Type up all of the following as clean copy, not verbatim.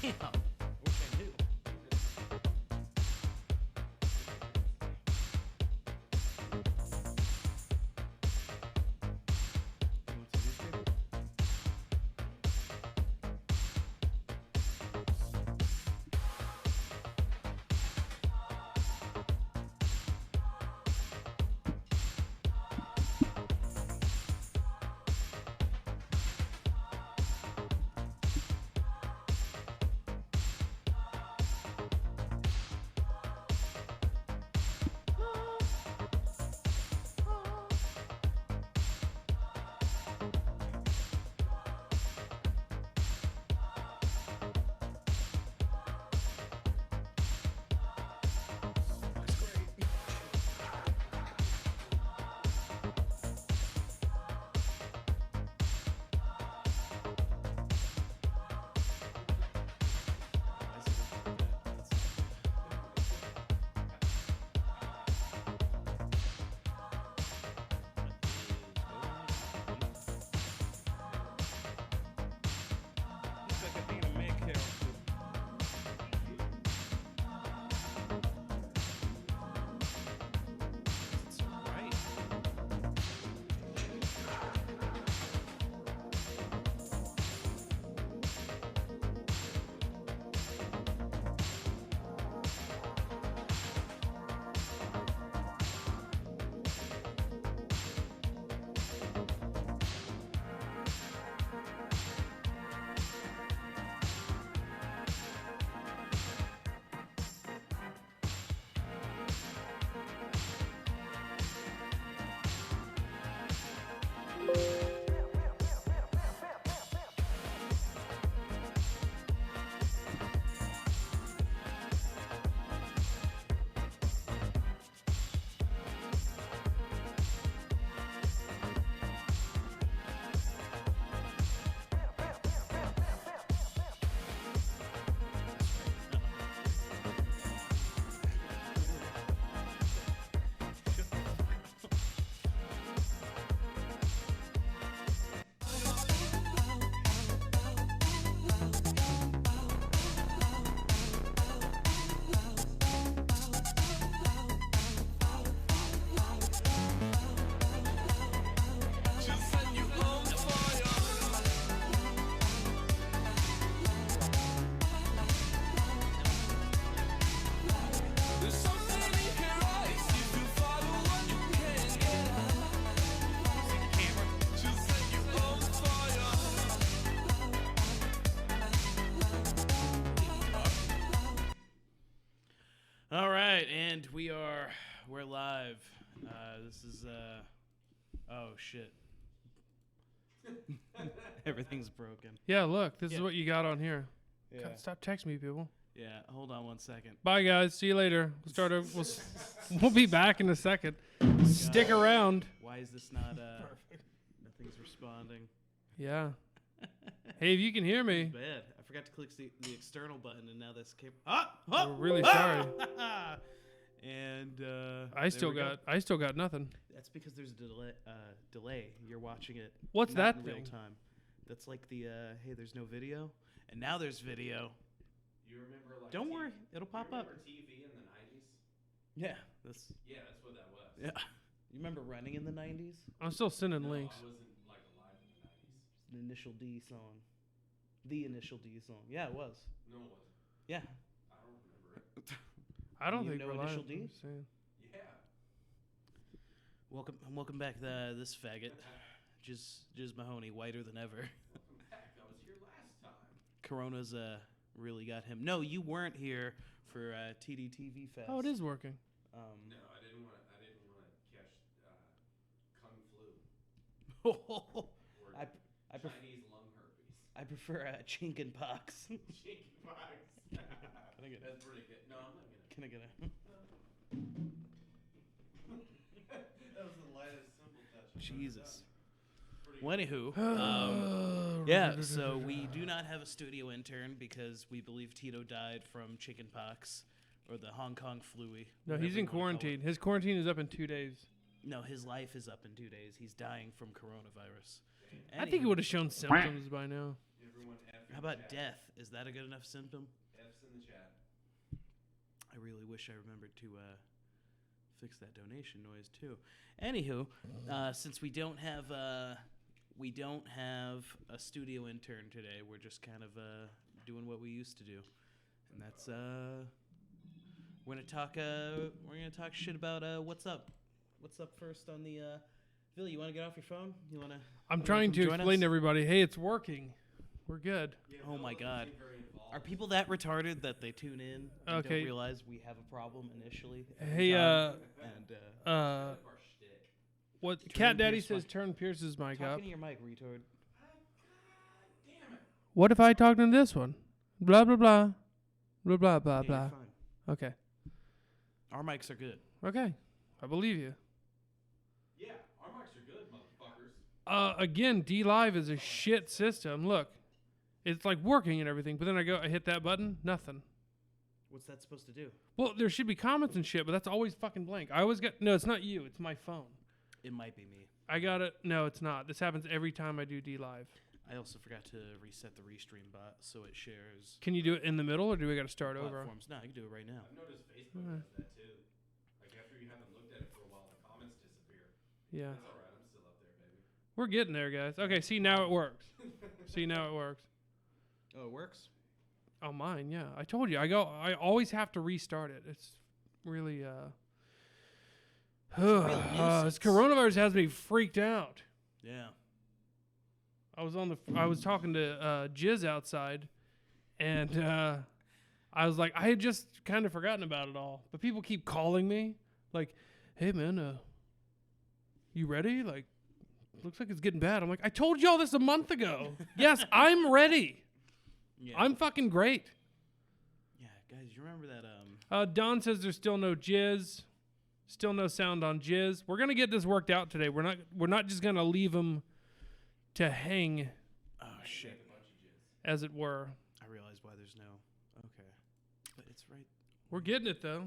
Wish I knew. All right, and we're live. This is oh shit. Everything's broken. Yeah, look, this is what you got on here. Yeah. God, stop texting me, people. Yeah, hold on 1 second. Bye, guys. See you later. We'll start. We'll be back in a second. Stick around. Why is this not nothing's responding? Yeah. Hey, if you can hear me. Bad. I forgot to click the external button, and now this came. We're really sorry. And I still got nothing. That's because there's a delay. You're watching it. What's not that in thing? real time. That's like the hey, there's no video, and now there's video. You remember like Don't worry, it'll pop up. Remember TV in the 90s? Yeah, that's What that was. yeah. You remember running in the 90s? I'm still sending No, links. I wasn't like alive in the 90s. The Initial D song. The Initial D song. Yeah, it was. No, it wasn't. Yeah. I don't remember it. I don't You think know we're live. Initial D? I'm just saying. Yeah. Welcome back, this faggot, Jiz Mahoney, whiter than ever. Welcome back. I was here last time. Corona's really got him. No, you weren't here for TDTV Fest. Oh, it is working. No, I didn't want to catch kung flu or I Chinese lung herpes. I prefer chicken pox. Chicken pox. Can I get That's pretty good. No, I'm not gonna. Can I get a? That was the lightest, simple touch. Jesus. Pretty Well, anywho, yeah. So we do not have a studio intern because we believe Tito died from chicken pox or the Hong Kong flu. No, he's in quarantine. His quarantine is up in 2 days. No, his life is up in 2 days. He's dying from coronavirus. I think he would have shown symptoms by now. Everyone F in How the about chat. death? Is that a good enough symptom? F's in the chat. I really wish I remembered to fix that donation noise too. Anywho, since we don't have a studio intern today, we're just kind of doing what we used to do, and that's we're gonna talk shit about what's up. What's up first on the Phil? You want to get off your phone? You want to? I'm trying to explain to everybody, hey, it's working. We're good. Yeah, Oh Bill my doesn't God. seem very involved. Are people that retarded that they tune in and Okay. don't realize we have a problem initially? every Hey, time? And Kind of our shtick. what Turn Cat Daddy Pierce says, mic. turn Pierce's mic talking up. to your mic, retard. Damn it. What if I talked in this one? Blah, blah, blah. Blah, blah, blah, Yeah, you're blah. fine. Okay. Our mics are good. Okay. I believe you. Yeah, our mics are good, motherfuckers. Again, D Live is a shit system. Look, it's like working and everything, but then I hit that button, nothing. What's that supposed to do? Well, there should be comments and shit, but that's always fucking blank. I always no, it's not you, it's my phone. It might be me. I got it. No, it's not. This happens every time I do D Live. I also forgot to reset the restream bot so it shares Can you do it in the middle, or do we got to start over? platforms. No, you can do it right now. I've noticed Facebook does that too. Like after you haven't looked at it for a while, the comments disappear. Yeah, That's alright, I'm still up there, baby. we're getting there, guys. Okay, see now it works. See now it works. Oh, it works? Oh, mine, yeah. I told you. I always have to restart it. It's really this coronavirus has me freaked out. Yeah. I was talking to Jizz outside, and I was like, I had just kind of forgotten about it all. But people keep calling me, like, "Hey man, you ready? Like, looks like it's getting bad." I'm like, I told y'all this a month ago. Yes, I'm ready. Yeah. I'm fucking great. Yeah, guys, you remember that Don says there's still no Jizz, still no sound on Jizz. We're gonna get this worked out today. We're not just gonna leave him to hang, oh shit. as it were. I realize why there's no. Okay. But it's right. We're getting it though.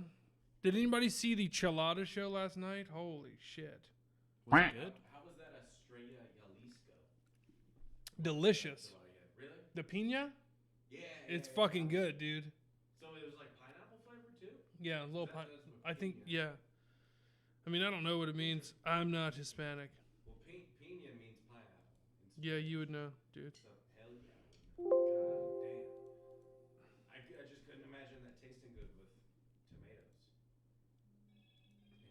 Did anybody see the Chilada show last night? Holy shit. Was it good? How was that Estrella Jalisco? Delicious. Really? The pina? Yeah. It's fucking good, dude. So it was like pineapple flavor too? Yeah, a little That's pine. what I think, piña. yeah. I mean, I don't know what it means. I'm not Hispanic. Well, piña means pineapple. Yeah, you would know, dude. So hell yeah. God damn. I just couldn't imagine that tasting good with tomatoes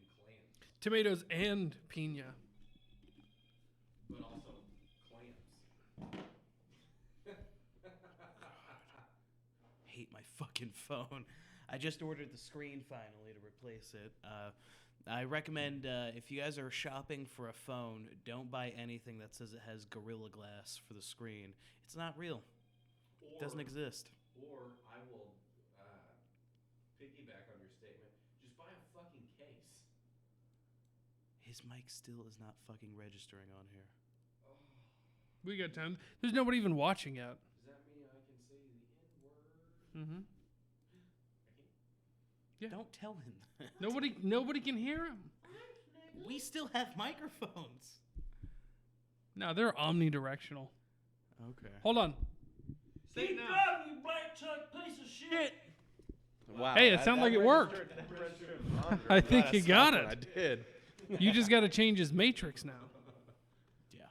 and clams, Tomatoes and pina. but also clams. Hate my fucking phone. I just ordered the screen finally to replace it. I recommend if you guys are shopping for a phone, don't buy anything that says it has Gorilla Glass for the screen. It's not real. It doesn't exist. Or I will piggyback on your statement. Just buy a fucking case. His mic still is not fucking registering on here. We got time. There's nobody even watching yet. Does that mean I can say the N-word? Mm-hmm. Yeah. Don't tell him that. Nobody can hear him. We still have microphones. No, they're omnidirectional. Okay. Hold on. Say it now. You black chuck piece of shit. Wow. Hey, it sounded like it worked. I think you got it. I did. You just got to change his matrix now. Yeah.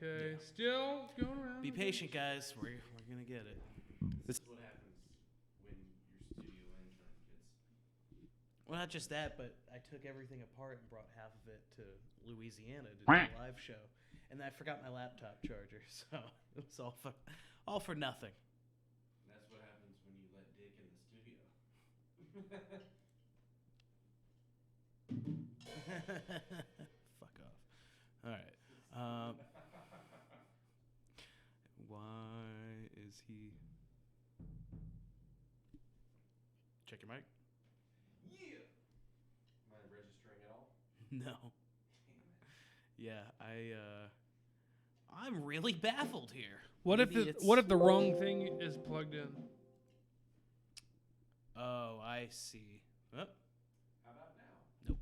Okay, still it's going around. Be patient, guys. We're gonna get it. This is what happens when your studio intern gets. Well, not just that, but I took everything apart and brought half of it to Louisiana to do a live show, and I forgot my laptop charger, so it was all for nothing. That's what happens when you let Dick in the studio. Fuck off. All right. Why is he? Check your mic. Yeah. Am I registering at all? No. Yeah, I'm really baffled here. What if Maybe what if the wrong thing is plugged in? Oh, I see. Oh, How about now?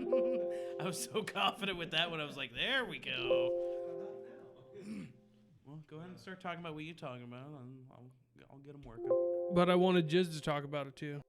nope. I was so confident with that one. I was like, there we go. How about now? Go ahead and start talking about what you're talking about, and I'll get them working. But I wanted Jiz to talk about it too.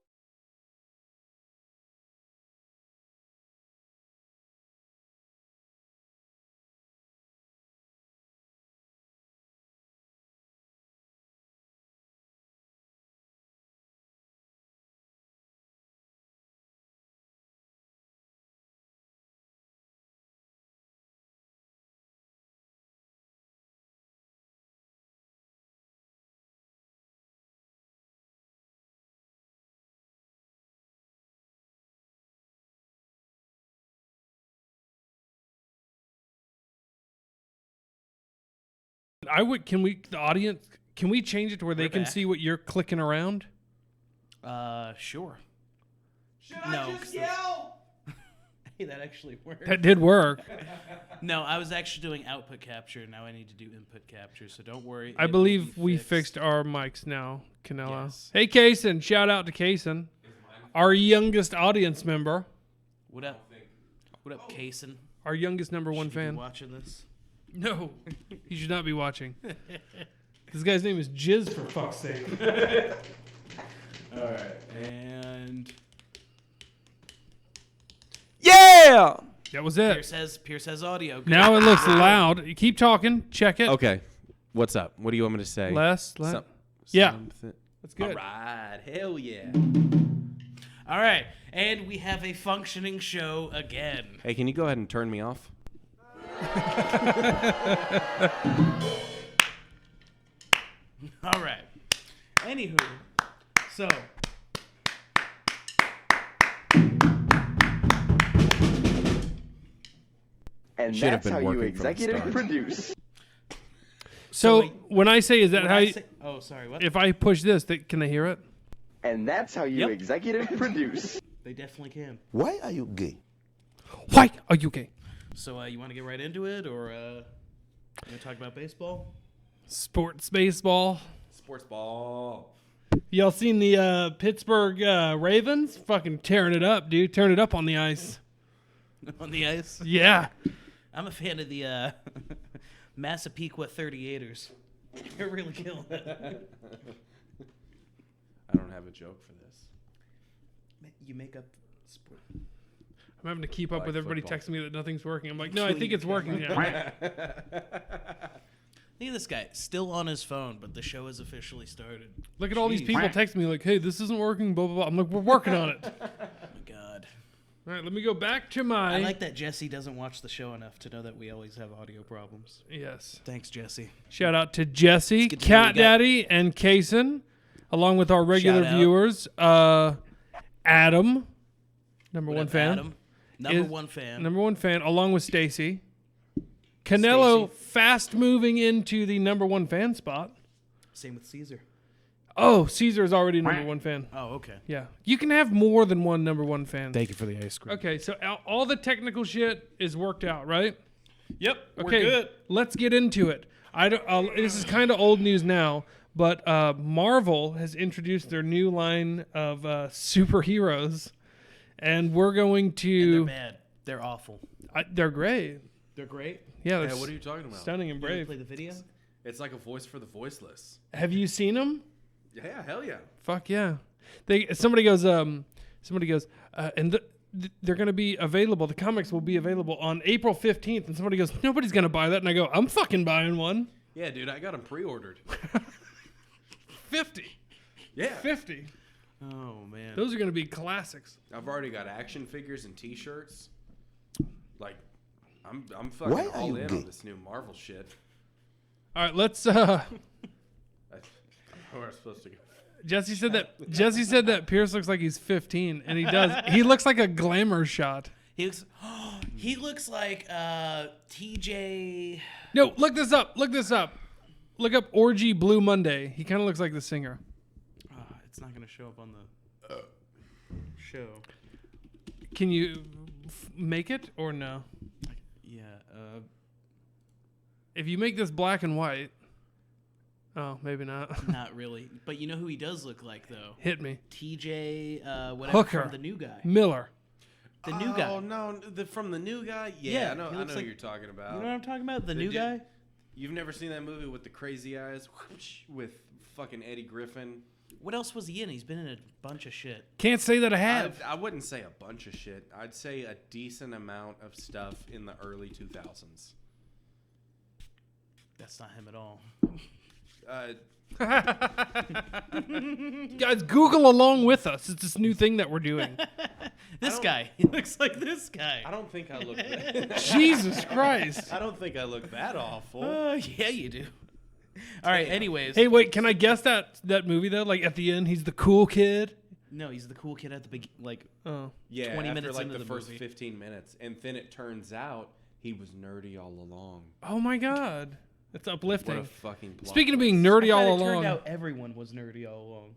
Can we, the audience, can we change it to where they We're can back. see what you're clicking around? Sure. Should I just yell? Hey, that actually worked. That did work. No, I was actually doing output capture. Now I need to do input capture, so don't worry. I it will believe be we fixed our mics now, Canelo. Yes. Hey, Kaysen. Shout out to Kaysen, our youngest audience member, What up? What up, Kaysen? our youngest number one Should you be fan. watching this? No, he should not be watching. This guy's name is Jiz, for fuck's sake. All right. And Yeah! That was it. Pierce has audio. Now it looks loud. You keep talking. Check it. Okay. What's up? What do you want me to say? Less. Some- Yeah. something- That's good. All right. Hell yeah. All right, and we have a functioning show again. Hey, can you go ahead and turn me off? All right. Anywho, so And Should have that's been how you working from the executive start. produce. So wait, when I say, is that when how? I You, say, oh, sorry. What? if I push this, can they hear it? And that's how you Yep. executive produce. They definitely can. Why are you gay? Why are you gay? So you want to get right into it, or you want to talk about baseball? Sports baseball. Sports ball. Y'all seen the Pittsburgh Ravens? Fucking tearing it up, dude. Tearing it up on the ice. On the ice. Yeah. I'm a fan of the Massapequa 38ers. They're really killing it. I don't have a joke for this. You make up sport. I'm having to keep up Like with everybody football. texting me that nothing's working. I'm like, no, I think it's working. Yeah. Look at this guy, still on his phone, but the show has officially started. Look at all these Jeez. people texting me like, hey, this isn't working, blah, blah, blah. I'm like, we're working on it. Oh my god. All right, let me go back to my... I like that Jesse doesn't watch the show enough to know that we always have audio problems. Yes. Thanks, Jesse. Shout out to Jesse, get to know Cat we got- Daddy, and Kaysen, along with our regular Shout out. viewers. Adam, number What one up, fan. Adam? Number Is- one fan. Number one fan, along with Stacy. Canelo Stacy. fast moving into the number one fan spot. Same with Caesar. Oh, Caesar is already number one fan. Oh, okay. Yeah. You can have more than one number one fan. Thank you for the ice cream. Okay, so all the technical shit is worked out, right? Yep, Okay, let's get into it. This is kind of old news now, but Marvel has introduced their new line of superheroes, and we're going And to... they're bad. They're awful. they're great. They're great. Yeah, they're Yeah, what are you talking about? stunning and You wanna brave. play the video? It's like a voice for the voiceless. Have you seen them? Yeah, hell yeah. Fuck yeah. Somebody goes, and they're going to be available. The comics will be available on April 15th. And somebody goes, nobody's going to buy that. And I go, I'm fucking buying one. Yeah, dude, I got them pre-ordered. 50. Yeah. 50. Oh, man. Those are going to be classics. I've already got action figures and T-shirts. Like, I'm fucking Why are all you in gay? on this new Marvel shit. All right, let's. Where am I supposed to go? Jesse said that Pierce looks like he's 15, and he does. He looks like a glamour shot. He looks like TJ. No, look this up. Look up Orgy Blue Monday. He kind of looks like the singer. It's not going to show up on the show. Can you make it or no? Yeah. If you make this black and white, oh, maybe not. Not really. But you know who he does look like, though? Hit me, TJ, whatever, Hooker. from The New Guy. Miller. The New Guy. Oh no, from the new guy. Yeah, I know he looks who like- you're talking about. You know what I'm talking about? The The New dude- Guy? You've never seen that movie with the crazy eyes with fucking Eddie Griffin? What else was he in? He's been in a bunch of shit. Can't say that I have. I wouldn't say a bunch of shit. I'd say a decent amount of stuff in the early 2000s. That's not him at all. Guys, Google along with us. It's this new thing that we're doing. This guy. He looks like this guy. I don't think I look that. Jesus Christ. I don't think I look that awful. Yeah, you do. All right, anyways. Hey, wait, can I guess that movie, though? Like, at the end, he's the cool kid? No, he's the cool kid at the beginning. Like, Oh. Yeah, 20 after minutes like into the the first movie. 15 minutes, and then it turns out he was nerdy all along. Oh, my God. It's uplifting. What a fucking plot Speaking of being twist. nerdy I all thought it along. turned out everyone was nerdy all along.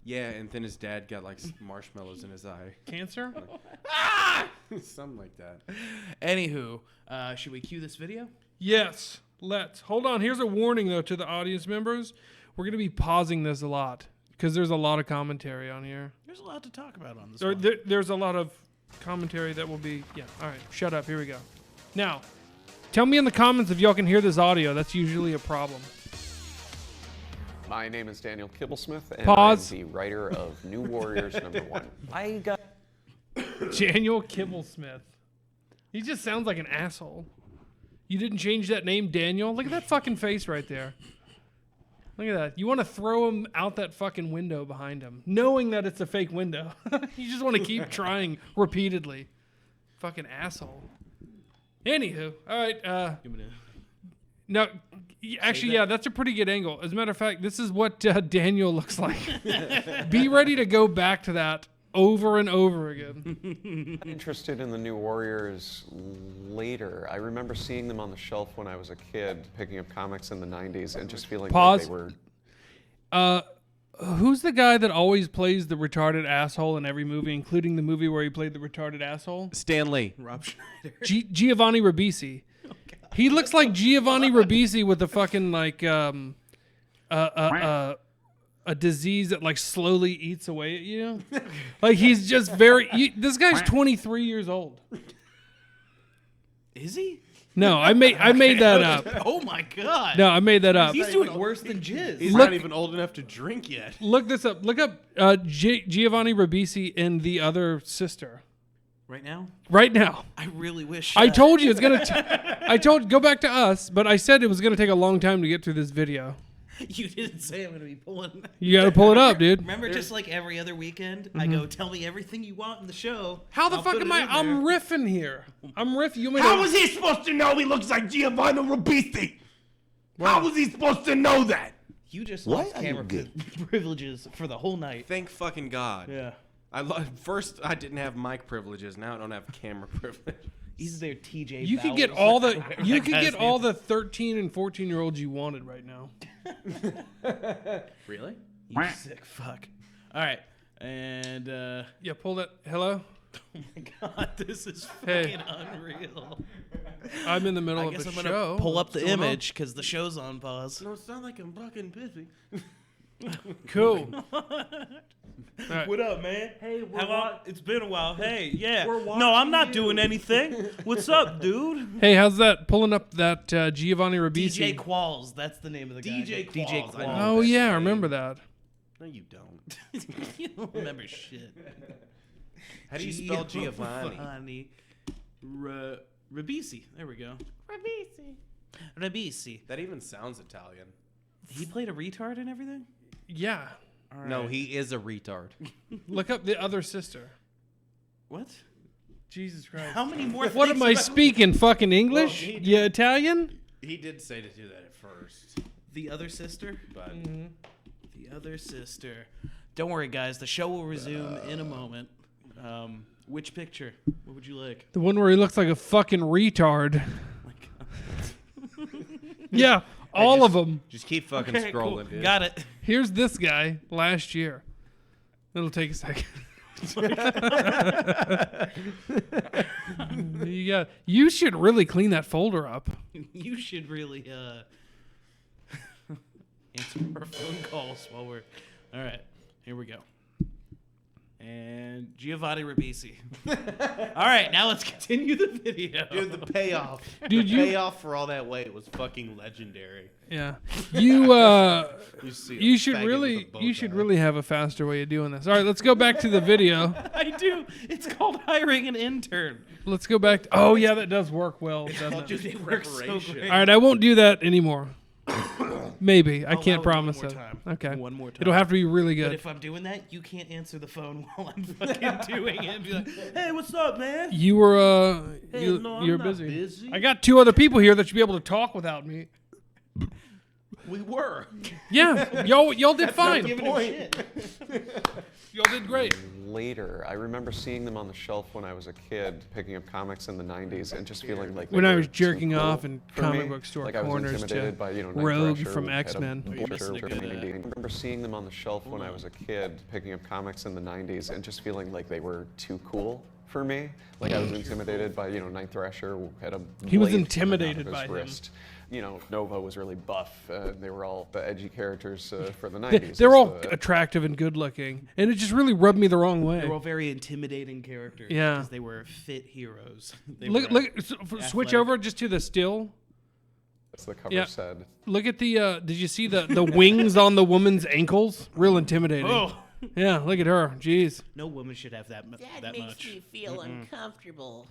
Yeah, and then his dad got like marshmallows in his eye. Cancer? Something like that. Anywho, should we cue this video? Yes. Let's. Hold on. Here's a warning, though, to the audience members. We're going to be pausing this a lot because there's a lot of commentary on here. There's a lot to talk about on this one. There's a lot of commentary that will be... Yeah. All right. Shut up. Here we go. Now, tell me in the comments if y'all can hear this audio. That's usually a problem. My name is Daniel Kibblesmith, and Pause. I'm the writer of New Warriors #1. I got Daniel Kibblesmith. He just sounds like an asshole. You didn't change that name, Daniel? Look at that fucking face right there. Look at that. You want to throw him out that fucking window behind him, knowing that it's a fake window. You just want to keep trying repeatedly. Fucking asshole. Anywho, all right. Give me No, actually, yeah, that's a pretty good angle. As a matter of fact, this is what Daniel looks like. Be ready to go back to that over and over again. interested in the New Warriors later. I remember seeing them on the shelf when I was a kid, picking up comics in the 90s, and just feeling Pause. like they were... Who's the guy that always plays the retarded asshole in every movie, including the movie where he played the retarded asshole? Stan Lee. Rob Schneider. Giovanni Ribisi. He looks like Giovanni Ribisi with a fucking like a disease that like slowly eats away at you. Like he's just very. This guy's 23 years old. Is he? No, I made that up. Oh my god. No, I made that up. He's doing worse than Jizz. He's Look- not even old enough to drink yet. Look this up. Look up Giovanni Ribisi and the other sister Right now? right now. I really wish. I told you it's gonna. Go back to us, but I said it was gonna take a long time to get through this video. You didn't say I'm going to be pulling. You gotta pull it up, dude. Remember, just like every other weekend, I go, tell me everything you want in the show. How the I'll fuck put am it I? in I'm there." riffing here. I'm riffing. You want me How to- was he supposed to know he looks like Giovanni Ribisi? How was he supposed to know that? You just What lost are you camera privileges for the whole night. Thank fucking God. Yeah. First, I didn't have mic privileges. Now I don't have camera privilege. He's their TJ. You could get Bowers. all the. Whatever You that could guy's get name all is. the 13 and 14-year-olds you wanted right now. Really? You sick fuck. All right. And, Yeah, pull that. Hello. oh my god, this is Hey. fucking unreal. I'm in the middle I of guess a I'm going show. to pull up the What's going on? image because the show's on pause. No, it's not like I'm fucking busy. Cool. All right. What up, man? Hey, How long? It's been a while. Hey, yeah. We're No, I'm watching not you. doing anything. What's up, dude? Hey, how's that? Pulling up that Giovanni Ribisi. DJ Qualls, that's the name of the guy. DJ DJ Qualls, I Qualls. know. Oh yeah, I remember that. No, you don't. You don't remember shit. How do you spell Giovanni? Ribisi. There we go. Ribisi. That even sounds Italian. He played a retard and everything? Yeah. No, he is a retard. Look up the other sister. What? Jesus Christ. How many more What things am I about speaking? Fucking English? he You Italian? He did say to do that at first, The other sister? but The other sister. Don't worry, guys. The show will resume in a moment. Which picture? What would you like? The one where he looks like a fucking retard. Oh my God. Yeah, all of them. just keep fucking Okay, cool. scrolling, dude. Got it. Here's this guy last year. It'll take a second. You should really clean that folder up. You should really answer our phone calls while we're. All right, here we go. and Giovanni Ribisi. All right, now let's continue the video. Dude, the payoff. Dude, the payoff for all that wait was fucking legendary. Yeah. You see a you should faggot with really a bow you should tie. really have a faster way of doing this. All right, let's go back to the video. I do. It's called hiring an intern. Let's go back. Oh yeah, that does work well. doesn't it? Dude, it works so Preparation. great. All right, I won't do that anymore. Maybe. I I'll can't allow it one promise more it. time. Okay. One more time. It'll have to be really But good. if I'm doing that, you can't answer the phone while I'm fucking doing it. Be like, hey, what's up, man? You were Hey, you, no, I'm you're not busy. busy. I got 2 other people here that should be able to talk without me. We were. Yeah, y'all did fine. Giving him shit. Y'all did great. Later, I remember seeing them on the shelf when I was a kid, picking up comics in the 90s and just feeling like When they I were was jerking too cool off in for comic me. book store like I was corners intimidated to by, Night Rogue Thrasher, from who had a X-Men. Oh, you're butcher missing a for good, me. I remember seeing them on the shelf when I was a kid, picking up comics in the 90s and just feeling like they were too cool for me. Like I was intimidated by, Night Thrasher, who had a He was blade coming out intimidated of by his him. wrist. Nova was really buff. They were all the edgy characters for the 90s. They're as all the- attractive and good looking, and it just really rubbed me the wrong way. They were all very intimidating characters. Yeah. Because they were fit heroes. They Look, were, switch athletic. over just to the still. as the cover Yeah. said. Look at the. Did you see the wings on the woman's ankles? Real intimidating. Oh, Yeah, look at her. Jeez. no woman should have that Makes much. me feel uncomfortable.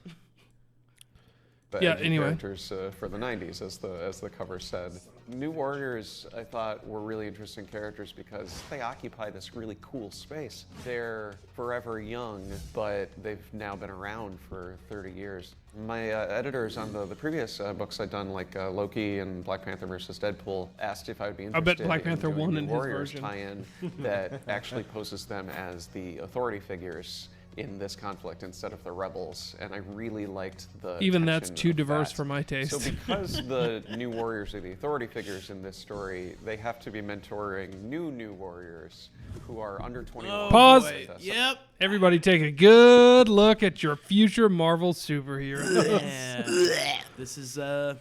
The Yeah, edgy anyway. characters for the 90s, as the cover said. New Warriors, I thought, were really interesting characters because they occupy this really cool space. They're forever young, but they've now been around for 30 years. My editors on the previous books I'd done, like Loki and Black Panther versus Deadpool, asked if I would be I interested bet Black Panther in doing won a in New his Warriors version. tie-in that actually poses them as the authority figures in this conflict instead of the rebels, and I really liked the Even that's tension too of diverse that. for my taste. So because the new warriors are the authority figures in this story, they have to be mentoring new warriors who are under 21. Pause. Boy. So- Yep. Everybody take a good look at your future Marvel superhero. Yeah. This is the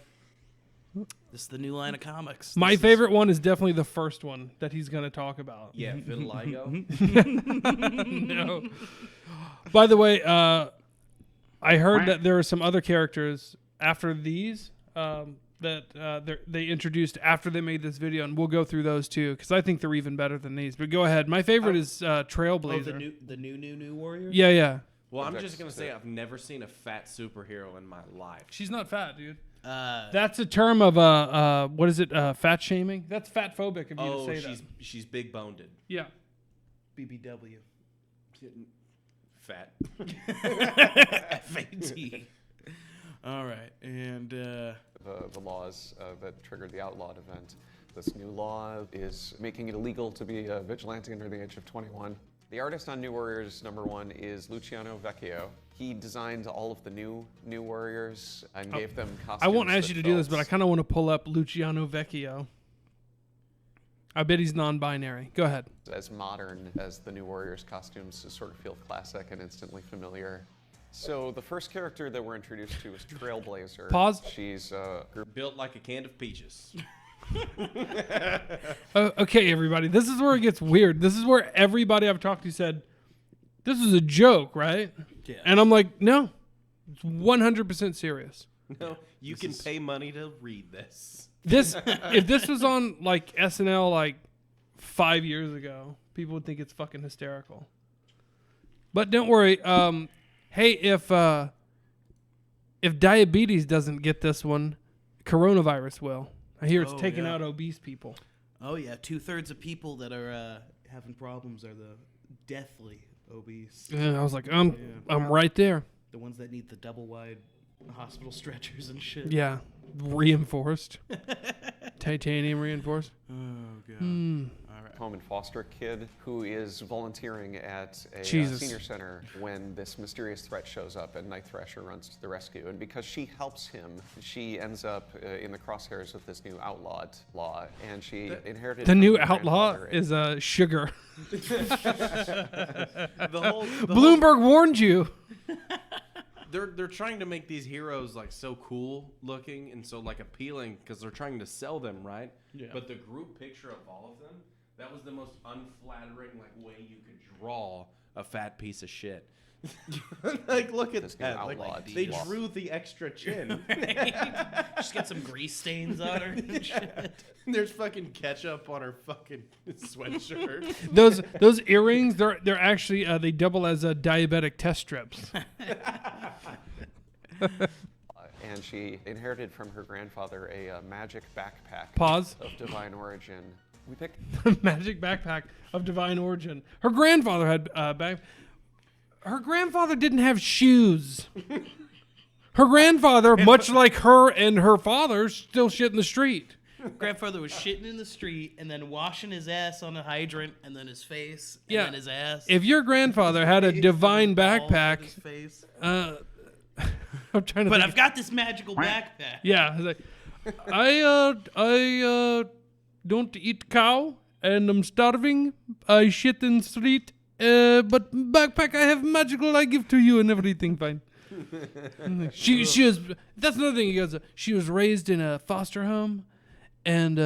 new line of comics. My This is- favorite one is definitely the first one that he's going to talk about. Yeah, vitiligo. No. By the way, I heard that there are some other characters after these that they introduced after they made this video, and we'll go through those too because I think they're even better than these. But go ahead. My favorite is Trailblazer. Oh, the new Warriors? Yeah, yeah. Well, I'm Objects just gonna say I've never seen a fat superhero in my life. She's not fat, dude. Uh, That's a term of what is it? Fat shaming. That's fat phobic of you Oh, to say that. she's big boned. Yeah. BBW. Fat. FAT. All right. And the laws that triggered the outlawed event. This new law is making it illegal to be a vigilante under the age of 21. The artist on New Warriors #1 is Luciano Vecchio. He designed all of the new Warriors and gave them costumes. I won't ask that you to do this, but I felt- kind of want to pull up Luciano Vecchio. I bet he's non-binary. Go ahead. as modern as the New Warriors costumes to sort of feel classic and instantly familiar. So the first character that we're introduced to is Trailblazer. Pause. She's Built like a can of peaches. Okay, everybody. This is where it gets weird. This is where everybody I've talked to said, this is a joke, right? Yeah. And I'm like, no, it's 100% serious. No, you can pay money to read this. This, if this was on like SNL like 5 years ago, people would think it's fucking hysterical. But don't worry. Hey, if diabetes doesn't get this one, coronavirus will. I hear it's Oh, taking yeah. out obese people. oh yeah, 2/3 of people that are having problems are the deathly obese. And I was like, I'm right there. The ones that need the double wide hospital stretchers and shit. Yeah, reinforced, titanium reinforced. Oh god. All right. home and foster kid who is volunteering at a Jesus. senior center when this mysterious threat shows up and Night Thrasher runs to the rescue. And because she helps him, she ends up in the crosshairs of this new outlawed law, and she inherited The from new her outlaw grandfather is sugar. The whole Bloomberg warned you. they're trying to make these heroes like so cool looking and so like appealing because they're trying to sell them, right? Yeah. But the group picture of all of them, that was the most unflattering like way you could draw a fat piece of shit. Like, look at This new that. Like, outlawed they law. drew the extra chin. Just get some grease stains on her and shit. There's fucking ketchup on her fucking sweatshirt. Those earrings, they're actually they double as diabetic test strips. And she inherited from her grandfather a magic backpack Pause. of divine origin. We picked Magic backpack of divine origin. Her grandfather had Her grandfather didn't have shoes. Her grandfather, much like her and her father, still shit in the street. Grandfather was shitting in the street and then washing his ass on a hydrant and then his face and Yeah. then his ass. If your grandfather had a divine Balls on backpack, his face. I'm trying to. But think. I've got this magical backpack. Yeah, it's like, I don't eat cow and I'm starving. I shit in street. But backpack I have magical. I give to you and everything fine. she was. That's another thing. He goes. She was raised in a foster home, and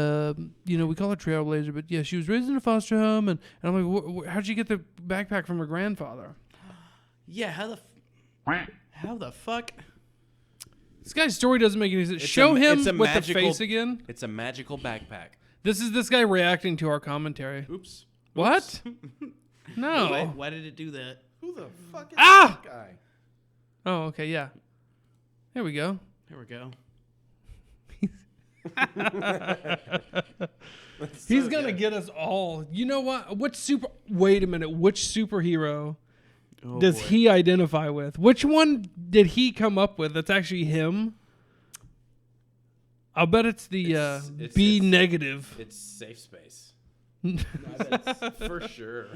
we call her Trailblazer, but yeah, she was raised in a foster home, and I'm like, how'd she get the backpack from her grandfather? Yeah, how the fuck? This guy's story doesn't make any sense. It's Show a- him it's a with magical- the face again. It's a magical backpack. This is this guy reacting to our commentary. Oops. What? No. Why did it do that? Who the fuck is Ah! that guy? Oh, okay, yeah. There we go. Here we go. He's gonna get us all. You know what? Wait a minute. Which superhero does he identify with? Which one did he come up with? That's actually him. I'll bet it's the It's- B it's- negative. It's safe space. For sure.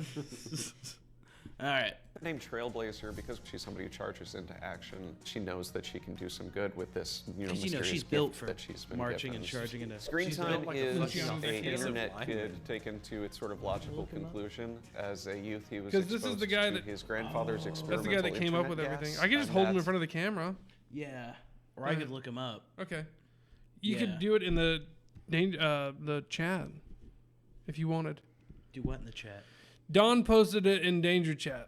All right. named Trailblazer because she's somebody who charges into action. She knows that she can do some good with this, mysterious she's gift built for that she's been marching given. and charging into. Screen she's time built like a is fucking a offensive internet lineman. kid taken to its sort of logical conclusion. As a youth, he was 'Cause this is exposed the guy to that- his grandfather's That's experimental the guy that came up with internet everything. gas, I can just and hold him in that's- front of the camera. Yeah. Or I could look him up. Okay. You Yeah. could do it in the chat if you wanted. Do what in the chat? Don posted it in Danger Chat.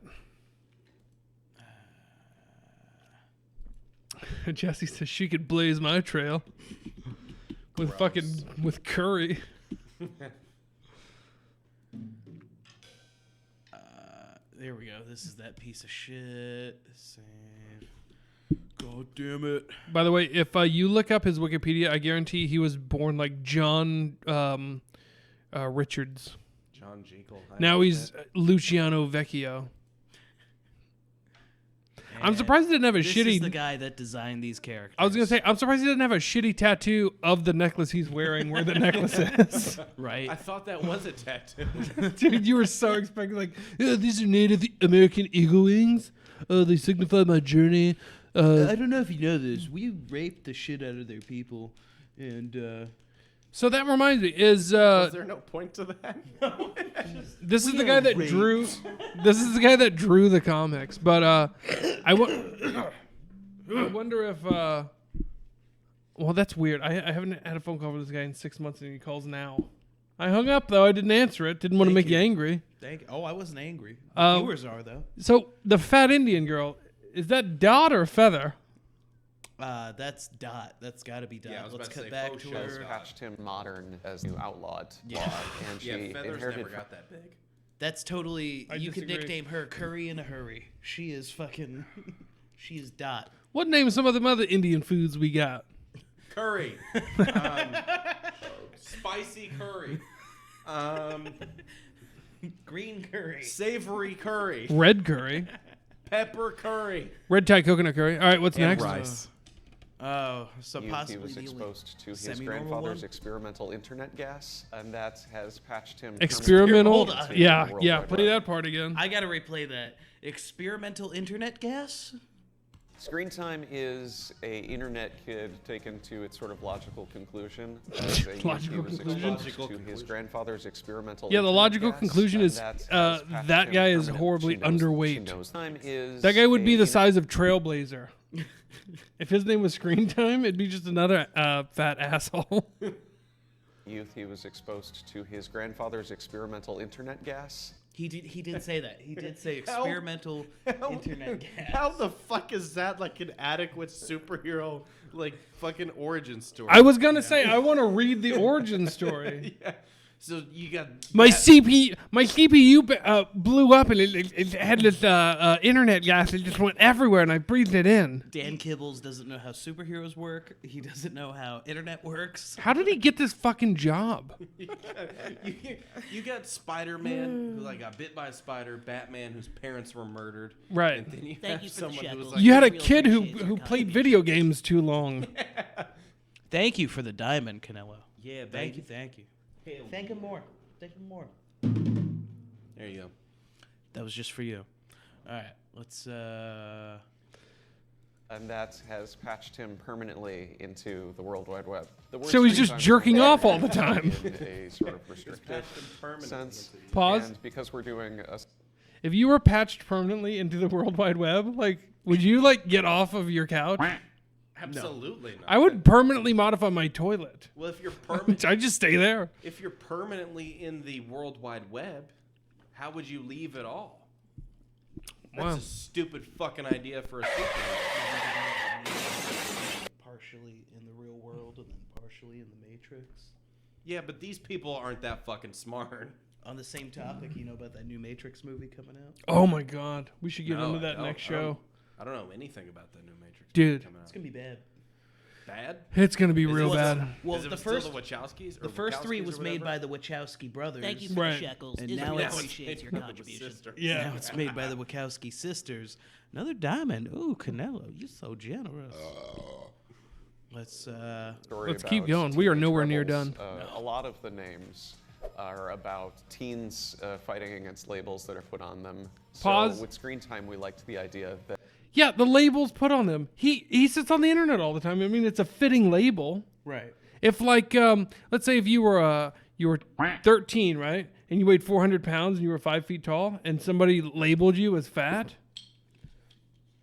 Jesse says she could blaze my trail with with curry. There we go. This is that piece of shit. Save. God damn it. By the way, if you look up his Wikipedia, I guarantee he was born like John Richards. John Jekyll. Now he's Luciano Vecchio. I'm surprised he didn't have a This shitty. is the guy that designed these characters. I was gonna say, I'm surprised he didn't have a shitty tattoo of the necklace he's wearing where the necklace is. Right? I thought that was a tattoo. Dude, you were so expecting like, yeah, these are Native American eagle wings. They signify my journey. I don't know if you know this. We raped the shit out of their people. And, So that reminds me, is Was there no point to that? this is the guy that drew? This is the guy that drew the comics. But I wonder if. Well, that's weird. I haven't had a phone call with this guy in 6 months, and he calls now. I hung up though. I didn't answer it. Didn't want to Thank make you you. angry. Oh, I wasn't angry. Uh, Viewers are, though. So the fat Indian girl, is that Dot or Feather? That's Dot. That's got to be Dot. Yeah, I was Let's about to cut say back faux to shows her. Dot. patched him modern as new outlawed Yeah. law, and she Yeah, Feathers inherited never from got that big. That's totally. I You could disagree. nickname her Curry in a Hurry. She is fucking. She is Dot. What name some of them other Indian foods we got? Curry. Spicy curry. Green Curry. Savory curry. Red curry, Pepper curry. red Thai coconut curry. All right, what's And next? rice. Oh, so youth, possibly he was the only exposed to his semi-normal grandfather's one? experimental internet gas, and that has patched him. Experimental. Hold on. Yeah, World yeah. Wide Play Web. that part again. I gotta replay that. Experimental internet gas? Screen time is a internet kid taken to its sort of logical conclusion. As a youth, he Logical was conclusion? exposed to his grandfather's experimental. Yeah, the internet logical gas, conclusion and is, that has patched that him guy is permanently. horribly She knows- underweight. she knows time is That guy would be a the size of Trailblazer. If his name was Screen Time, it'd be just another fat asshole. youth, he was exposed to his grandfather's experimental internet gas, He did say that. He did say experimental internet gas. How the fuck is that like an adequate superhero like fucking origin story? I was gonna say I want to read the origin story. Yeah. So you got My CPU blew up and it had this internet gas. It just went everywhere, and I breathed it in. Dan Kibbles doesn't know how superheroes work. He doesn't know how internet works. How did he get this fucking job? you got Spider-Man who like got bit by a spider, Batman whose parents were murdered, Right. and then you Thank have you for the someone who was shekels. like, You had a Real kid who appreciate your played contribution. video games too long. Thank you for the diamond, Canelo. yeah, Thank you, baby. thank you. Thank him more. Thank him more. There you go. That was just for you. All right, let's. And that has patched him permanently into the World Wide Web. The word So he's screen just time jerking is off all the time. in a sort of restricted permanently sense. Pause. And because we're doing a If you were patched permanently into the World Wide Web, like, would you like get off of your couch? Absolutely not. I would permanently modify my toilet. Well, if you're permanent, I just stay there. if you're permanently in the World Wide Web, how would you leave at all? That's Wow. a stupid fucking idea for a superhero. partially in the real world and then partially in the Matrix. Yeah, but these people aren't that fucking smart. On the same topic, you know about that new Matrix movie coming out? Oh my god, we should get No, into I that don't. next show, I don't know anything about that new Matrix. Dude. coming out. It's gonna be bad. Bad. It's gonna be Is real it- bad. Well, Is it the still first the Wachowskis. the or first three Wachowskis was or made by whatever? the Wachowski brothers. Thank you for Right. the shekels. And Israel now it's- appreciates your made by the contribution. sisters. Yeah. Now it's made by the Wachowski sisters. Another diamond. Ooh, Canelo, you're so generous. Let's story Let's keep about going. We are teenage nowhere near rebels. done. A lot of the names are about teens fighting against labels that are put on them. Pause. So with screen time, we liked the idea that Yeah, the labels put on them. He sits on the internet all the time. I mean, it's a fitting label. right. If like, let's say if you were 13, right, and you weighed 400 pounds and you were 5 feet tall, and somebody labeled you as fat,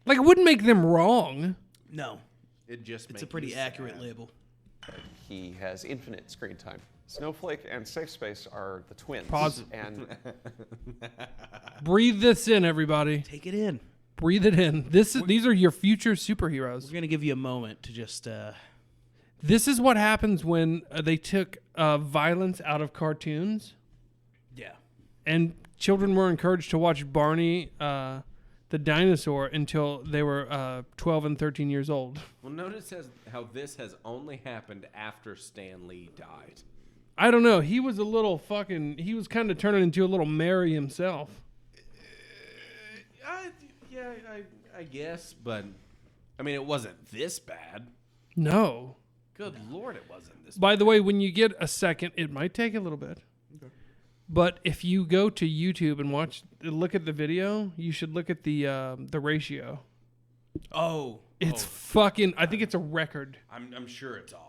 like it wouldn't make them wrong. No, It just it's makes a pretty you accurate sad. label. he has infinite screen time. Snowflake and Safe Space are the twins. Pause. And Breathe this in, everybody. Take it in. Breathe it in. These are your future superheroes. We're gonna give you a moment to just. This is what happens when they took violence out of cartoons, Yeah. and children were encouraged to watch Barney the dinosaur until they were 12 and 13 years old. Well, notice how this has only happened after Stan Lee died. I don't know. He was a little fucking. He was kind of turning into a little Mary himself. I guess, but I mean, it wasn't this bad. No. Good Lord, it wasn't this. By the way, when you get a second, it might take a little bit. But if you go to YouTube and look at the video, you should look at the ratio. Oh, It's fucking. I think it's a record. I'm sure it's awful.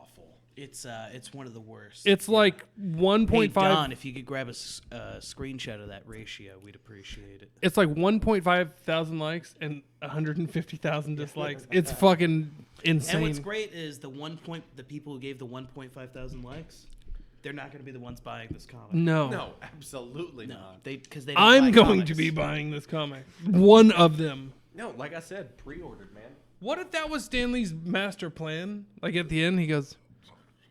it's one of the worst. It's like Hey, 1.5. Don, if you could grab a screenshot of that ratio, we'd appreciate it. It's like 1.5 thousand likes and 150,000 dislikes. It's fucking insane. And what's great is the people who gave the 1.5 thousand likes, they're not going to be the ones buying this comic. No. No, absolutely No, not. because they. Don't I'm buy going comics. to be buying this comic. One of them. No, like I said, pre-ordered, man. What if that was Stanley's master plan? Like at the end, he goes,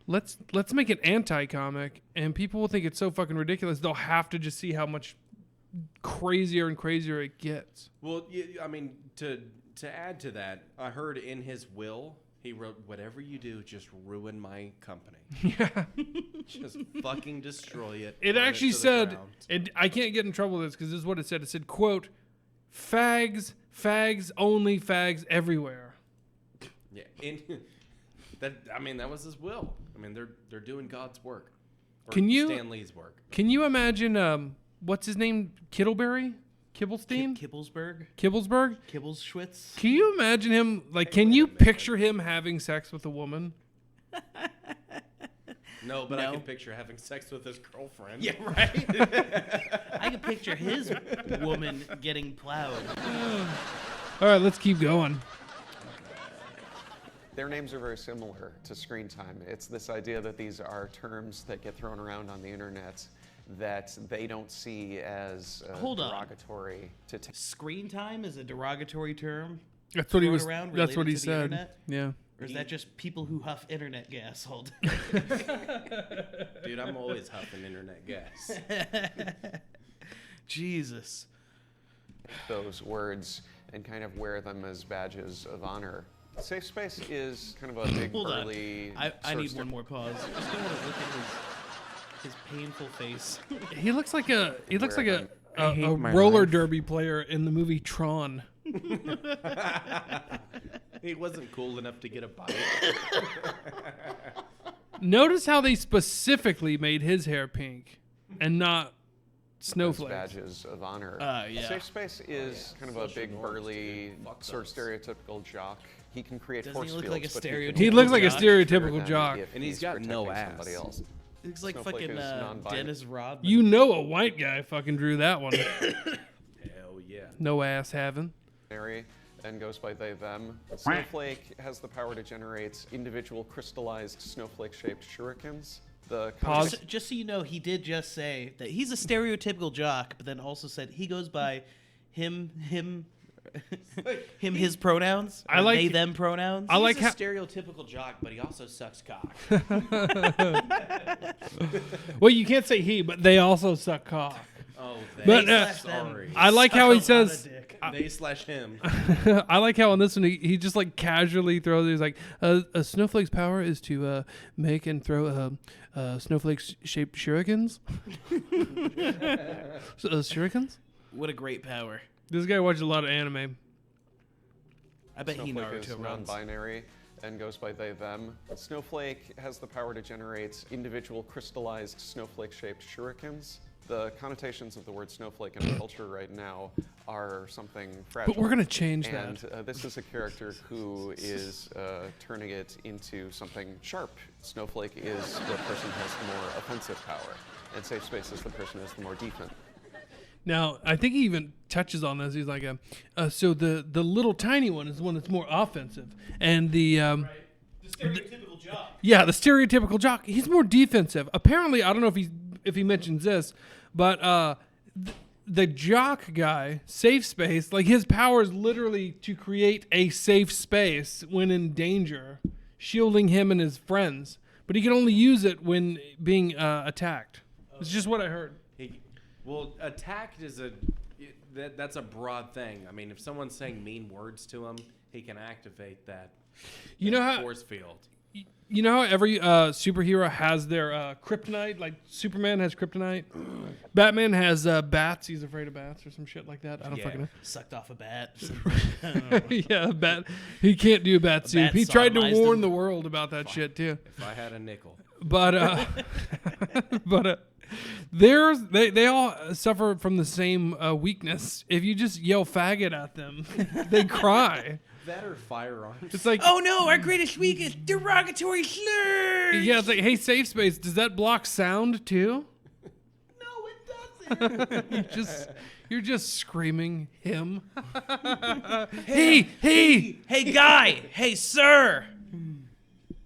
"Let's make an anti-comic, and people will think it's so fucking ridiculous. They'll have to just see how much crazier and crazier it gets." Well, I mean, to add to that, I heard in his will he wrote, "Whatever you do, just ruin my company. Yeah. Just fucking destroy it." It burn actually to the said, ground." I can't get in trouble with this because this is what it said. It said, quote, fags, only fags everywhere. Yeah, that was his will. I mean, they're doing God's work. Or Can you- Stan Lee's work? Can you imagine, what's his name? Kittleberry? Kibblestein? Kibblesberg, Kibblesberg? Kibblesschwitz. Can you imagine him, like, can you picture him having sex with a woman? No, but I No. can picture having sex with his girlfriend. Yeah, right. I can picture his woman getting plowed. All right, let's keep going. their names are very similar to screen time. It's this idea that these are terms that get thrown around on the internet that they don't see as Hold on. derogatory to Screen time is a derogatory term. That's what he thrown was. around That's what related he to the said. internet? Yeah. Or is that just people who huff internet gas all day? Dude, I'm always huffing internet gas. Jesus. those words and kind of wear them as badges of honor. Safe space is kind of a big Hold on. burly. I need one more pause. I just don't want to look at his painful face. He looks like a I hate a my roller life. derby player in the movie Tron. He wasn't cool enough to get a bite. Notice how they specifically made his hair pink and not as snowflakes. badges of honor. Yeah. Safe space is kind of a big burly, Fuck sort of those. stereotypical jock. He can create Doesn't force he look fields, like a but stereotypical He looks like a jock? stereotypical Than jock. if And he's got no protecting ass. somebody else. He looks like Snowflake fucking is non-binary. Dennis Rodman. You know a white guy fucking drew that one. Hell yeah. No ass having. Mary and goes by they them. Snowflake has the power to generate individual crystallized snowflake-shaped shurikens. The Pause. Just so you know, he did just say that he's a stereotypical jock, but then also said he goes by him, his pronouns. I or like- they, them pronouns. I like He's a how. stereotypical jock, but he also sucks cock. Well, you can't say he, but they also suck cock. Oh, But, They uh, slash them. sorry. I like how he says. They slash him. I like how on this one he just like casually throws. He's like, a snowflake's power is to make and throw snowflake-shaped shurikens. Shurikens. What a great power. This guy watches a lot of anime. I bet he Snowflake is Naruto runs. non-binary and goes by they them. Snowflake has the power to generate individual crystallized snowflake-shaped shurikens. The connotations of the word snowflake in our culture right now are something fragile. But we're gonna change and, that. this is a character who is turning it into something sharp. Snowflake is the person who has the more offensive power, and safe space is the person who has the more defense. Now, I think he even touches on this. He's like, so the little tiny one is the one that's more offensive, and the Stereotypical jock. yeah, the stereotypical jock, he's more defensive. Apparently, I don't know if he mentions this, but the jock guy, safe space, like his power is literally to create a safe space when in danger, shielding him and his friends. But he can only use it when being attacked. It's just what I heard. Well, attacked is that's a broad thing. I mean, if someone's saying mean words to him, he can activate that You know how force field. you know how every superhero has their kryptonite? Like Superman has kryptonite. Batman has bats. He's afraid of bats or some shit like that. I don't Yeah. fucking know. Sucked off a bat. Yeah, bat. He can't do bat soup. bat He tried to sodomized warn him. the world about that shit too. If I had a nickel. But they all suffer from the same weakness. If you just yell faggot at them, they cry. That or firearms. It's like, Oh no, our greatest weakness, derogatory slurs. yeah, it's like, hey, safe space. Does that block sound too? No, it doesn't. You're just screaming him. Hey. Hey, guy. Hey, sir.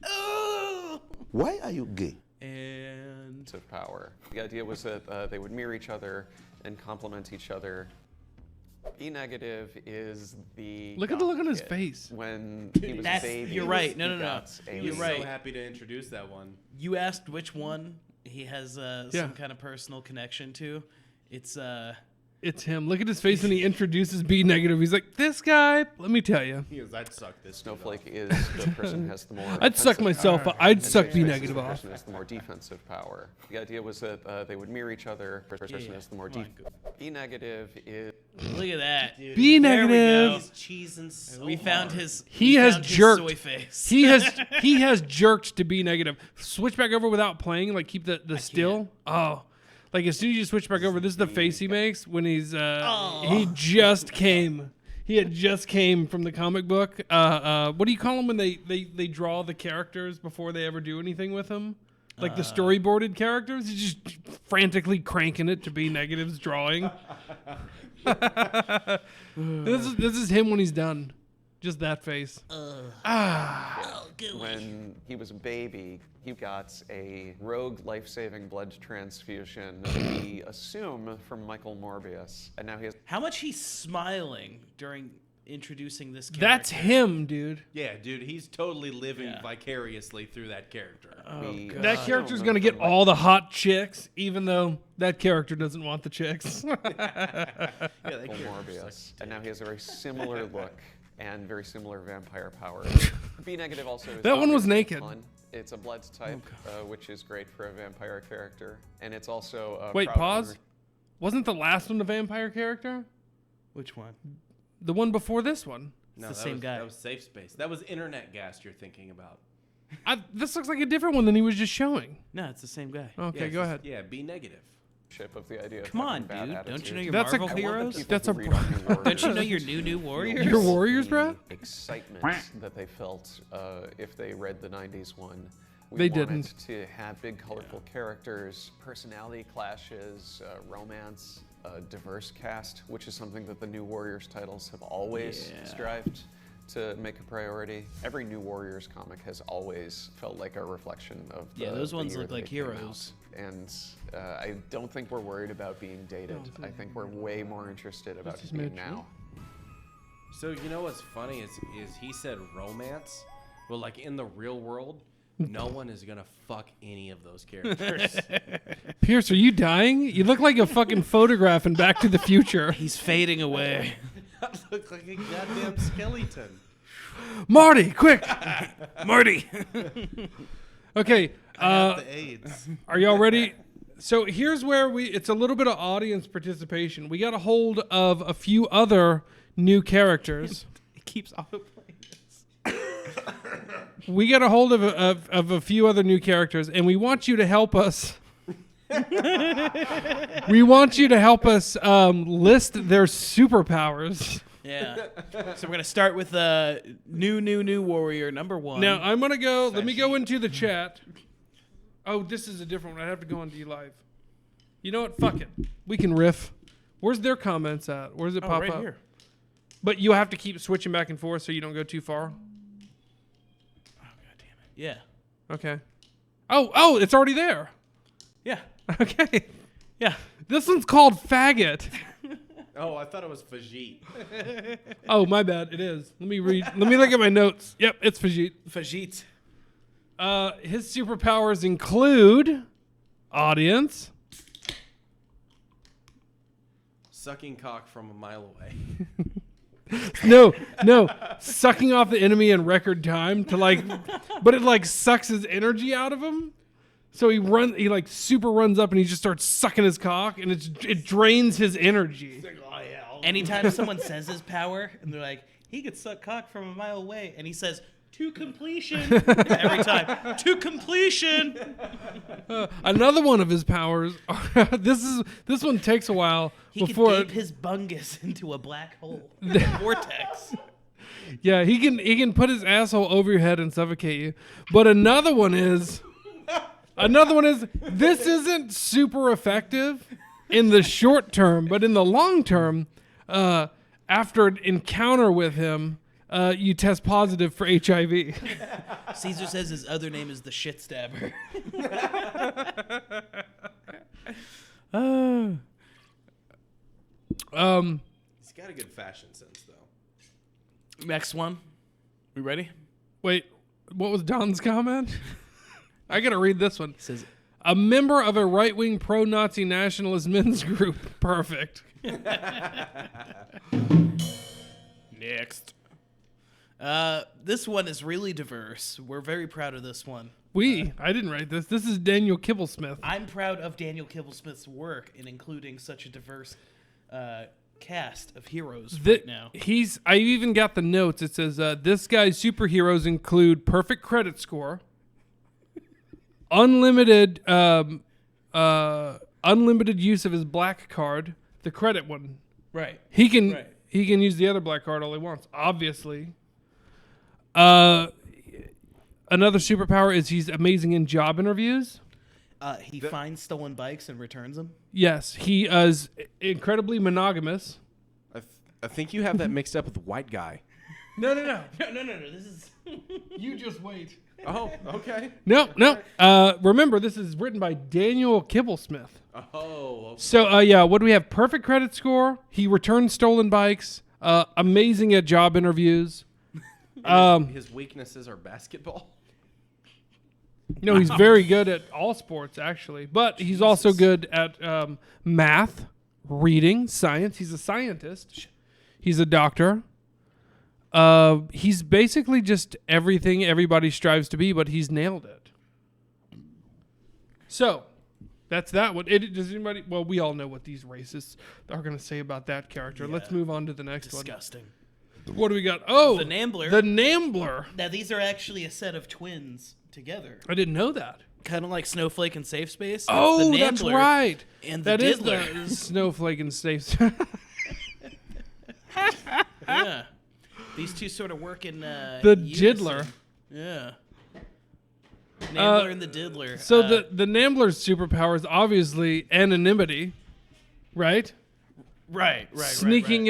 Oh. Why are you gay? And of power. The idea was that they would mirror each other and complement each other. E negative is the Look at the look on his kid. face. When he was That's- a baby. you're right. No, he no, no. got a- You're I'm right. so happy to introduce that one. you asked which one he has Yeah. some kind of personal connection to. It's It's him. Look at his face when he introduces B negative. He's like, this guy, let me tell you. He goes, I'd suck this dude Snowflake is the person who has the more. I'd suck offensive myself. power. I'd And suck safe B space is negative the off. person who has the more defensive power. The idea was that they would mirror each other. The person who has the more Come on, E negative is. look at that. B There we negative. go. He's cheesing so We found his. He we has found his jerked. soy face. He has jerked to B negative. Switch back over without playing, like keep the still. Oh. Like as soon as you switch back over, this is the face he makes when he's he just came. He had just came from the comic book. What do you call them when they draw the characters before they ever do anything with them? Like the storyboarded characters? He's just frantically cranking it to be negatives drawing. This is him when he's done. Just that face. When he was a baby, he got a rogue life-saving blood transfusion, we assume from Michael Morbius. And now he has... How much he's smiling during introducing this character. That's him, dude. Yeah, dude, he's totally living Yeah. vicariously through that character. That character's gonna get all the hot chicks, even though that character doesn't want the chicks. Yeah, that Michael character's Morbius. And now he has a very similar look and very similar vampire powers. B negative also is That one was obviously naked. fun. It's a blood type, which is great for a vampire character. And it's also a Wait, proud pause. owner- Wasn't the last one a vampire character? Which one? The one before this one. No, the that same was, guy. That was Safe Space. That was Internet Ghast you're thinking about. This looks like a different one than he was just showing. No, it's the same guy. Okay, Yeah, go ahead. Yeah, B negative. Of the idea of Come on, having bad dude. Don't you know attitude. your That's a- Marvel I want the heroes? People That's who a- read on New Don't you know Warriors your new warriors? Your Warriors, bro? the excitement that they felt if they read the 90s one. We They wanted didn't. to have big, colorful characters, personality clashes, romance, a diverse cast, which is something that the New Warriors titles have always Yeah. strived to make a priority. Every New Warriors comic has always felt like a reflection of the, Yeah, those the ones year look that like they came out. heroes. And I don't think we're worried about being dated. I think we're way more interested about just being made true. now. So you know what's funny is he said romance, but like in the real world, no one is gonna fuck any of those characters. Pierce, are you dying? You look like a fucking photograph in Back to the Future. He's fading away. I look like a goddamn skeleton. Marty, quick! Marty. Okay, The AIDS. are y'all ready? So here's where it's a little bit of audience participation. We got a hold of a few other new characters. It keeps autoplaying. We got a hold of a few other new characters, and we want you to help us. We want you to help us list their superpowers. Yeah. So we're gonna start with new warrior number 1. Now I'm gonna go. Let me go into the chat. Oh, this is a different one. I have to go on D Live. You know what? Fuck it. We can riff. Where's their comments at? Where's it pop right up? here. But you have to keep switching back and forth so you don't go too far. Yeah. Okay. Oh, it's already there. Yeah. Okay. Yeah. This one's called Faggot. Oh, I thought it was Fajit. Oh, my bad. It is. Let me read. Let me look at my notes. Yep, it's Fajit. Fajit. His superpowers include audience. Sucking cock from a mile away. No, sucking off the enemy in record time but it like sucks his energy out of him. So he like super runs up and he just starts sucking his cock and it drains his energy. Anytime someone says his power and they're like, he could suck cock from a mile away, and he says, to completion. Every time. To completion. Another one of his powers. This one takes a while He before. could gape his bungus into a black hole. Vortex. Yeah, he can put his asshole over your head and suffocate you. But another one is this isn't super effective in the short term, but in the long term, after an encounter with him, you test positive for HIV. Caesar says his other name is the shit stabber. He's got a good fashion sense, though. Next one. We ready? Wait, what was Don's comment? I gotta read this one. Says A member of a right-wing pro-Nazi nationalist men's group. Perfect. next. This one is really diverse. We're very proud of this one. I didn't write this. This is Daniel Kibblesmith. I'm proud of Daniel Kibblesmith's work in including such a diverse cast of heroes right now. I even got the notes. It says this guy's superheroes include perfect credit score, unlimited use of his black card, the credit one. Right. He can use the other black card all he wants, obviously. Another superpower is he's amazing in job interviews. He finds stolen bikes and returns them. Yes, he is incredibly monogamous. I think you have that mixed up with White Guy. No. No. This is. You just wait. Oh, okay. No. Remember, this is written by Daniel Kibblesmith. Oh, okay. So, what do we have? Perfect credit score. He returns stolen bikes. Amazing at job interviews. His weaknesses are basketball. No, he's very good at all sports, actually. But he's also good at math, reading, science. He's a scientist. He's a doctor. He's basically just everything everybody strives to be, but he's nailed it. So, that's that one. Does anybody... Well, we all know what these racists are going to say about that character. Yeah. Let's move on to the next Disgusting. one. What do we got? Oh! The Nambler. The Nambler. Now, these are actually a set of twins together. I didn't know that. Kind of like Snowflake and Safe Space. It's Oh, the that's Nambler right. And the That is Diddler. the Snowflake and Safe. Yeah. These two sort of work in The Diddler. Yeah. Nambler and the Diddler. So the Nambler's superpower is obviously anonymity, right? Right. Sneaking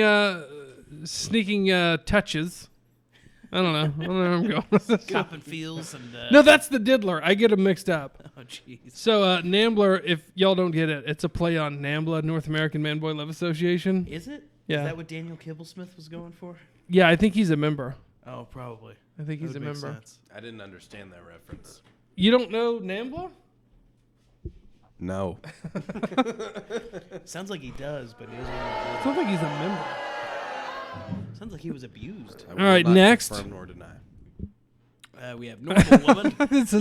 touches. I don't know where I'm going. Copping feels and. No, that's the Diddler. I get them mixed up. Oh, jeez. So Nambler, if y'all don't get it, it's a play on NAMBLA, North American Man Boy Love Association. Is it? Yeah. Is that what Daniel Kibblesmith was going for? Yeah, I think he's a member. Oh, probably. I think he's That a would make member. sense. I didn't understand that reference. You don't know NAMBLA? No. Sounds like he does, but he doesn't really. Sounds like he's a member. Sounds like he was abused. I All will right, not next. confirm nor deny. We have Normal Woman. this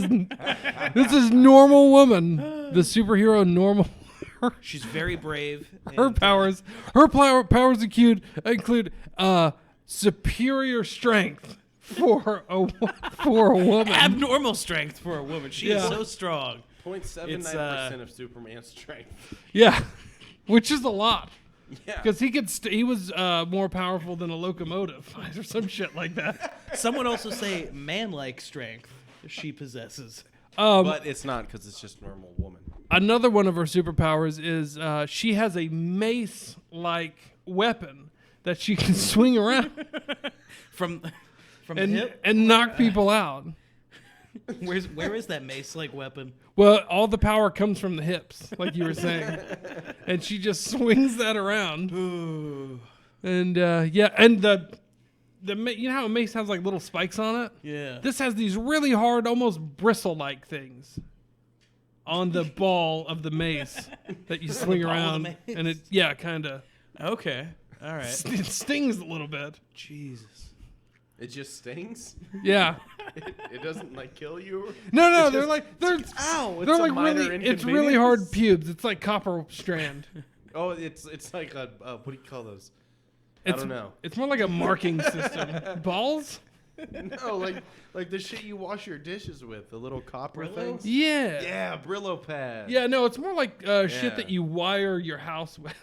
is Normal Woman, the superhero Normal. She's very brave. Her and, powers include superior strength for a woman. abnormal strength for a woman. She is Yeah. so strong. 0.79% of Superman's strength. Yeah, which is a lot Yeah. because he was more powerful than a locomotive or some shit like that. Someone also say man-like strength she possesses. But it's not because it's just normal woman. Another one of her superpowers is she has a mace-like weapon that she can swing around From the hip. and knock people out. Where is that mace-like weapon? Well, all the power comes from the hips, like you were saying, and she just swings that around. And and the you know how a mace has like little spikes on it? Yeah. This has these really hard, almost bristle-like things on the ball of the mace that you swing ball of the around, mace. and it kind of Okay. All right. it stings a little bit. Jesus. It just stings? Yeah. It doesn't like kill you? No, It's they're just- like they're Ow! It's they're a like minor really it's really hard inconvenience? pubes. It's like copper strand. Oh, it's like a what do you call those? It's, I don't know. It's more like a marking system. Balls? No, like the shit you wash your dishes with, the little copper Brillo? things. Yeah. Yeah, Brillo pad. Yeah, no, it's more like shit Yeah. that you wire your house with.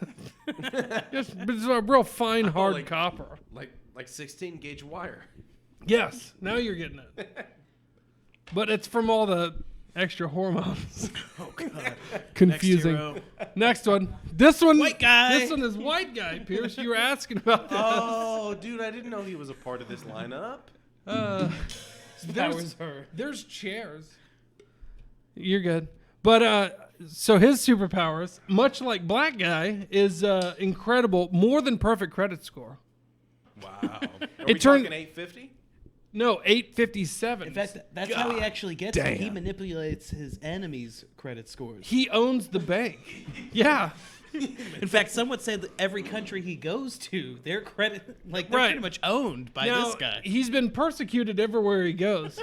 But it's a real fine, hard like- copper. Like 16 gauge wire. Yes, now you're getting it. But it's from all the extra hormones. Oh God. Confusing. Next hero. Next one. This one. White guy. This one is white guy, Pierce. You were asking about this. Oh, dude, I didn't know he was a part of this lineup. Powers her. There's chairs. You're good. But so his superpowers, much like Black Guy, is incredible. More than perfect credit score. Wow. Are It we turned- talking 850? No, 857. In fact, that's how he actually gets it. He manipulates his enemies' credit scores. He owns the bank. Yeah. In fact, some would say that every country he goes to, their credit, they're Right. pretty much owned by Now, this guy. He's been persecuted everywhere he goes.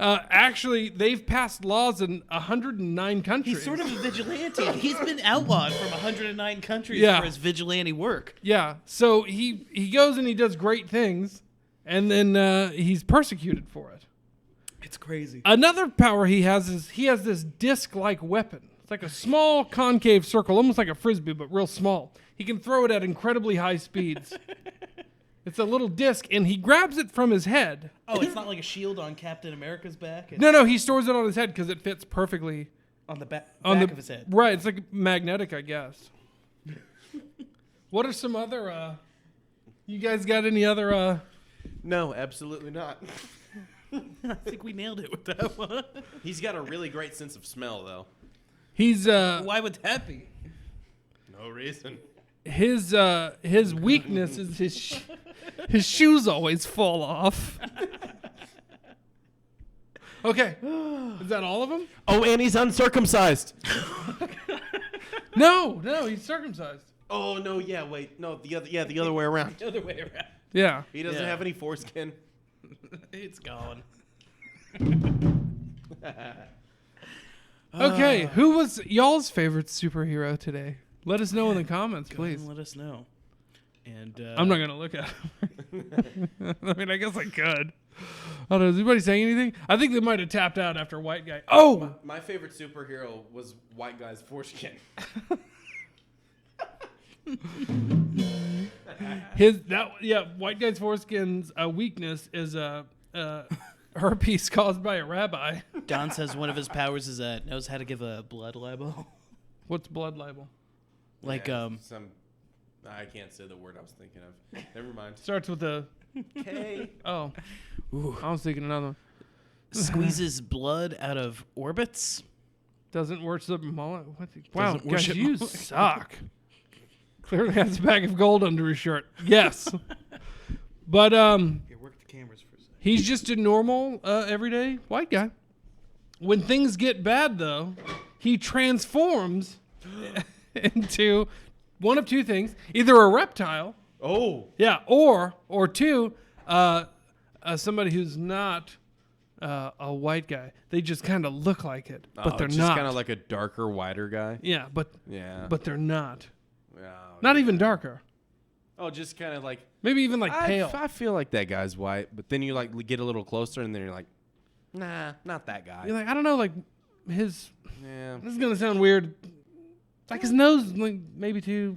Actually, they've passed laws in 109 countries. He's sort of a vigilante. He's been outlawed from 109 countries Yeah. for his vigilante work. Yeah. So he goes and he does great things, and then he's persecuted for it. It's crazy. Another power he has is he has this disc-like weapon. It's like a small concave circle, almost like a frisbee, but real small. He can throw it at incredibly high speeds. It's a little disc, and he grabs it from his head. Oh, it's not like a shield on Captain America's back? It's No, he stores it on his head because it fits perfectly on the back on of the his head. Right, it's like magnetic, I guess. What are some other? You guys got any other No, absolutely not. I think we nailed it with that one. He's got a really great sense of smell, though. He's Why would that be? No reason. his weakness is his shoes always fall off. Okay, is that all of them? Oh, and he's uncircumcised. No, he's circumcised. Oh no, yeah, wait, no, the other way around. The other way around. Yeah. He doesn't Yeah. have any foreskin. It's gone. Okay, who was y'all's favorite superhero today? Let us know in the comments, Go ahead please. and let us know. And I'm not gonna look at him. I mean, I guess I could. I don't know. Is anybody saying anything? I think they might have tapped out after White Guy. Oh, My favorite superhero was White Guy's foreskin. White Guy's foreskin's weakness is herpes caused by a rabbi. Don says one of his powers is knows how to give a blood libel. What's blood libel? Like Yeah, I can't say the word I was thinking of. Never mind. Starts with a. K. Oh, I was thinking another one. squeezes blood out of orbits. Doesn't worship mullet. Wow, Doesn't guys, worship you mullet. suck. Clearly has a bag of gold under his shirt. Yes, but Here, work the cameras for a second. he's just a normal, everyday white guy. When things get bad, though, he transforms into one of two things: either a reptile, or two, somebody who's not a white guy. They just kind of look like it, but they're just not. kind of like a darker, whiter guy. Yeah, but Yeah. they're not. Oh, Not even darker. Oh, just kind of like Maybe even like pale. I feel like that guy's white, but then you like get a little closer, and then you're like, nah, not that guy. You're like, I don't know, like his. Yeah. This is gonna sound weird. Like his nose, like maybe too.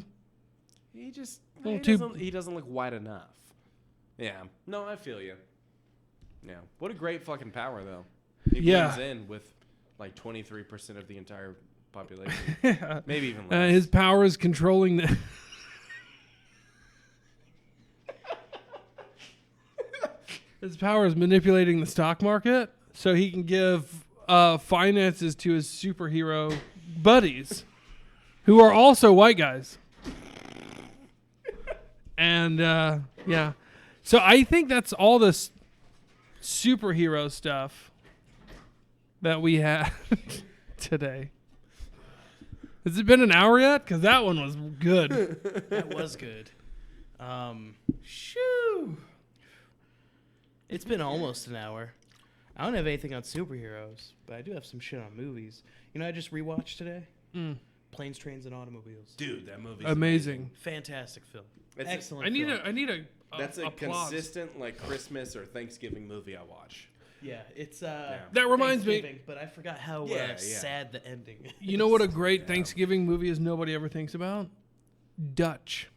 He just Little he doesn't look white enough. Yeah. No, I feel you. Yeah. What a great fucking power, though. He Yeah. blends in with like 23% of the entire population. Yeah. Maybe even less. His power is controlling the. His power is manipulating the stock market so he can give finances to his superhero buddies, who are also white guys. And yeah, so I think that's all this superhero stuff that we had today. Has it been an hour yet? Because that one was good. That was good. Shoo. It's been almost an hour. I don't have anything on superheroes, but I do have some shit on movies. You know, I just rewatched today. Planes, Trains, and Automobiles. Dude, that movie's Amazing. Fantastic film. It's a- Excellent. I need film. That's a applause. consistent like Christmas or Thanksgiving movie I watch. Yeah, it's That reminds me- Thanksgiving, but I forgot how Yeah. sad the ending is. You know what a great Thanksgiving movie is nobody ever thinks about? Dutch.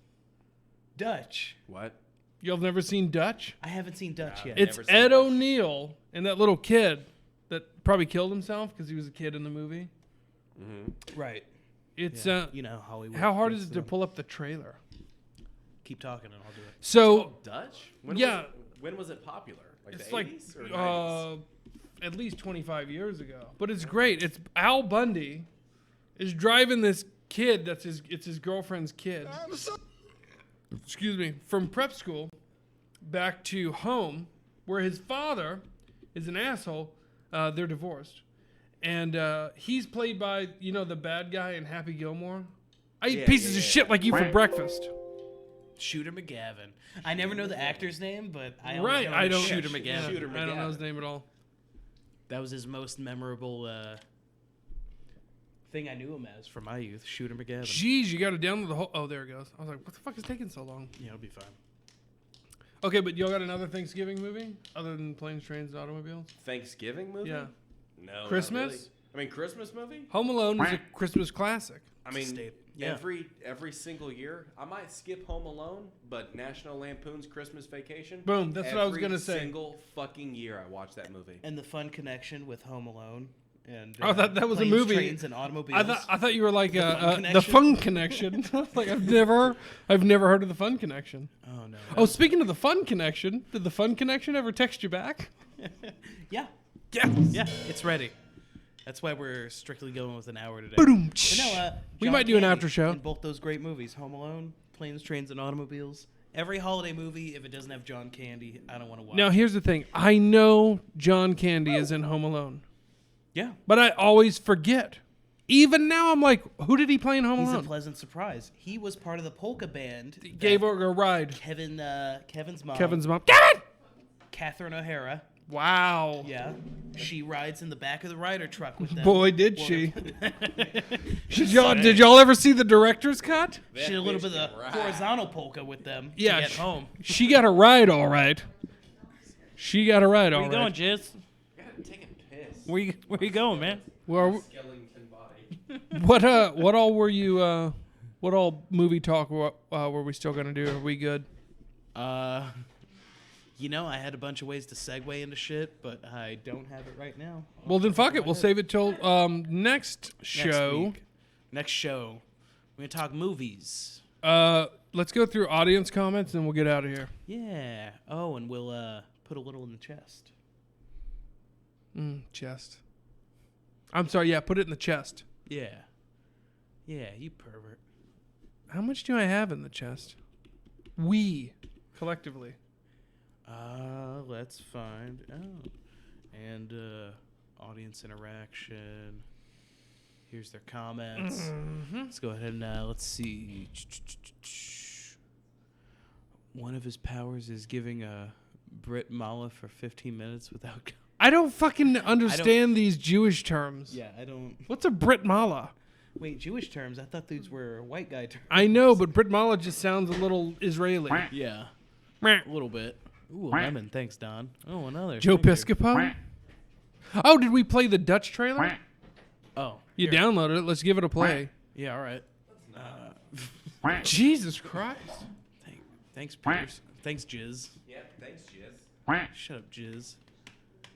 Dutch. What? Y'all have never seen Dutch? I haven't seen Dutch yet. It's never seen Ed Dutch. O'Neill and that little kid that probably killed himself because he was a kid in the movie. right. It's Yeah. You know Hollywood. how hard gets is it to them. pull up the trailer? Keep talking and I'll do it. So Dutch? Yeah. When was it popular? Like it's the like 80s or 90s? at least 25 years ago. But it's great. It's Al Bundy is driving this kid that's his girlfriend's kid. Excuse me, from prep school back to home where his father is an asshole. They're divorced. And he's played by, you know, the bad guy in Happy Gilmore. I eat pieces of shit like you for breakfast. Shooter McGavin. I never know the actor's name, but I always Right, know I him as don't. Shooter McGavin. Shooter I don't know his McGavin. name at all. That was his most memorable thing I knew him as from my youth. Shooter McGavin. Jeez, you got to download the whole. Oh, there it goes. I was like, what the fuck is taking so long? Yeah, it'll be fine. Okay, but y'all got another Thanksgiving movie other than Planes, Trains, and Automobiles? Thanksgiving movie? Yeah. No. not Christmas? really. I mean, Christmas movie? Home Alone is a Christmas classic. I mean, Staple. Yeah. every single year, I might skip Home Alone, but National Lampoon's Christmas Vacation. Boom, that's what I was every gonna say. Single fucking year, I watch that movie. And the fun connection with Home Alone And Oh, that was a Planes, movie. Trains, and Automobiles. I thought you were like Fun the Fun Connection. Like I've never heard of the Fun Connection. Oh no. Oh, speaking of the Fun Connection, did the Fun Connection ever text you back? Yeah. Yes. Yeah. It's ready. That's why we're strictly going with an hour today. Boom. But no, We John might do an Candy after show. in both those great movies, Home Alone, Planes, Trains, and Automobiles. Every holiday movie, if it doesn't have John Candy, I don't want to watch. Now here's the thing. I know John Candy is in Home Alone, Yeah. but I always forget. Even now, I'm like, who did he play in Home He's a Alone? pleasant surprise. He was part of the polka band. that Gave her a ride. Kevin's mom. Kevin's mom. Kevin! Catherine O'Hara. Wow. Yeah. She rides in the back of the Ryder truck with them. Boy, did Well, she. Did y'all ever see the director's cut? She did a little bit of the horizontal polka with them Yeah. to get home. She got a ride all right. She got a ride all Where right. you going, Jizz? Taking piss. Where you going, man? Well, Skeleton body. what all were you, what all movie talk were we still going to do? Are we good? You know, I had a bunch of ways to segue into shit, but I don't have it right now. Well, then fuck it. We'll save it till next show. week. Next show. We're going to talk movies. Let's go through audience comments and we'll get out of here. Yeah. Oh, and we'll put a little in the chest. Chest. I'm sorry. Yeah, put it in the chest. Yeah. Yeah, you pervert. How much do I have in the chest? We, collectively. Let's find out. And audience interaction. Here's their comments. Let's go ahead and let's see. One of his powers is giving a Brit Mala for 15 minutes without. I don't fucking understand these Jewish terms. Yeah, I don't. What's a Brit Mala? Wait, Jewish terms? I thought these were white guy terms. I know, but Brit Mala just sounds a little Israeli. Yeah, Meh. a little bit. Ooh, a lemon. Thanks, Don. Oh, another. Joe Thank you. Piscopo? Oh, did we play the Dutch trailer? Oh, You here. downloaded it. Let's give it a play. Yeah, all right. Jesus Christ. Thanks, Pierce. Thanks, Jizz. Yeah, thanks, Jizz. Shut up, Jizz.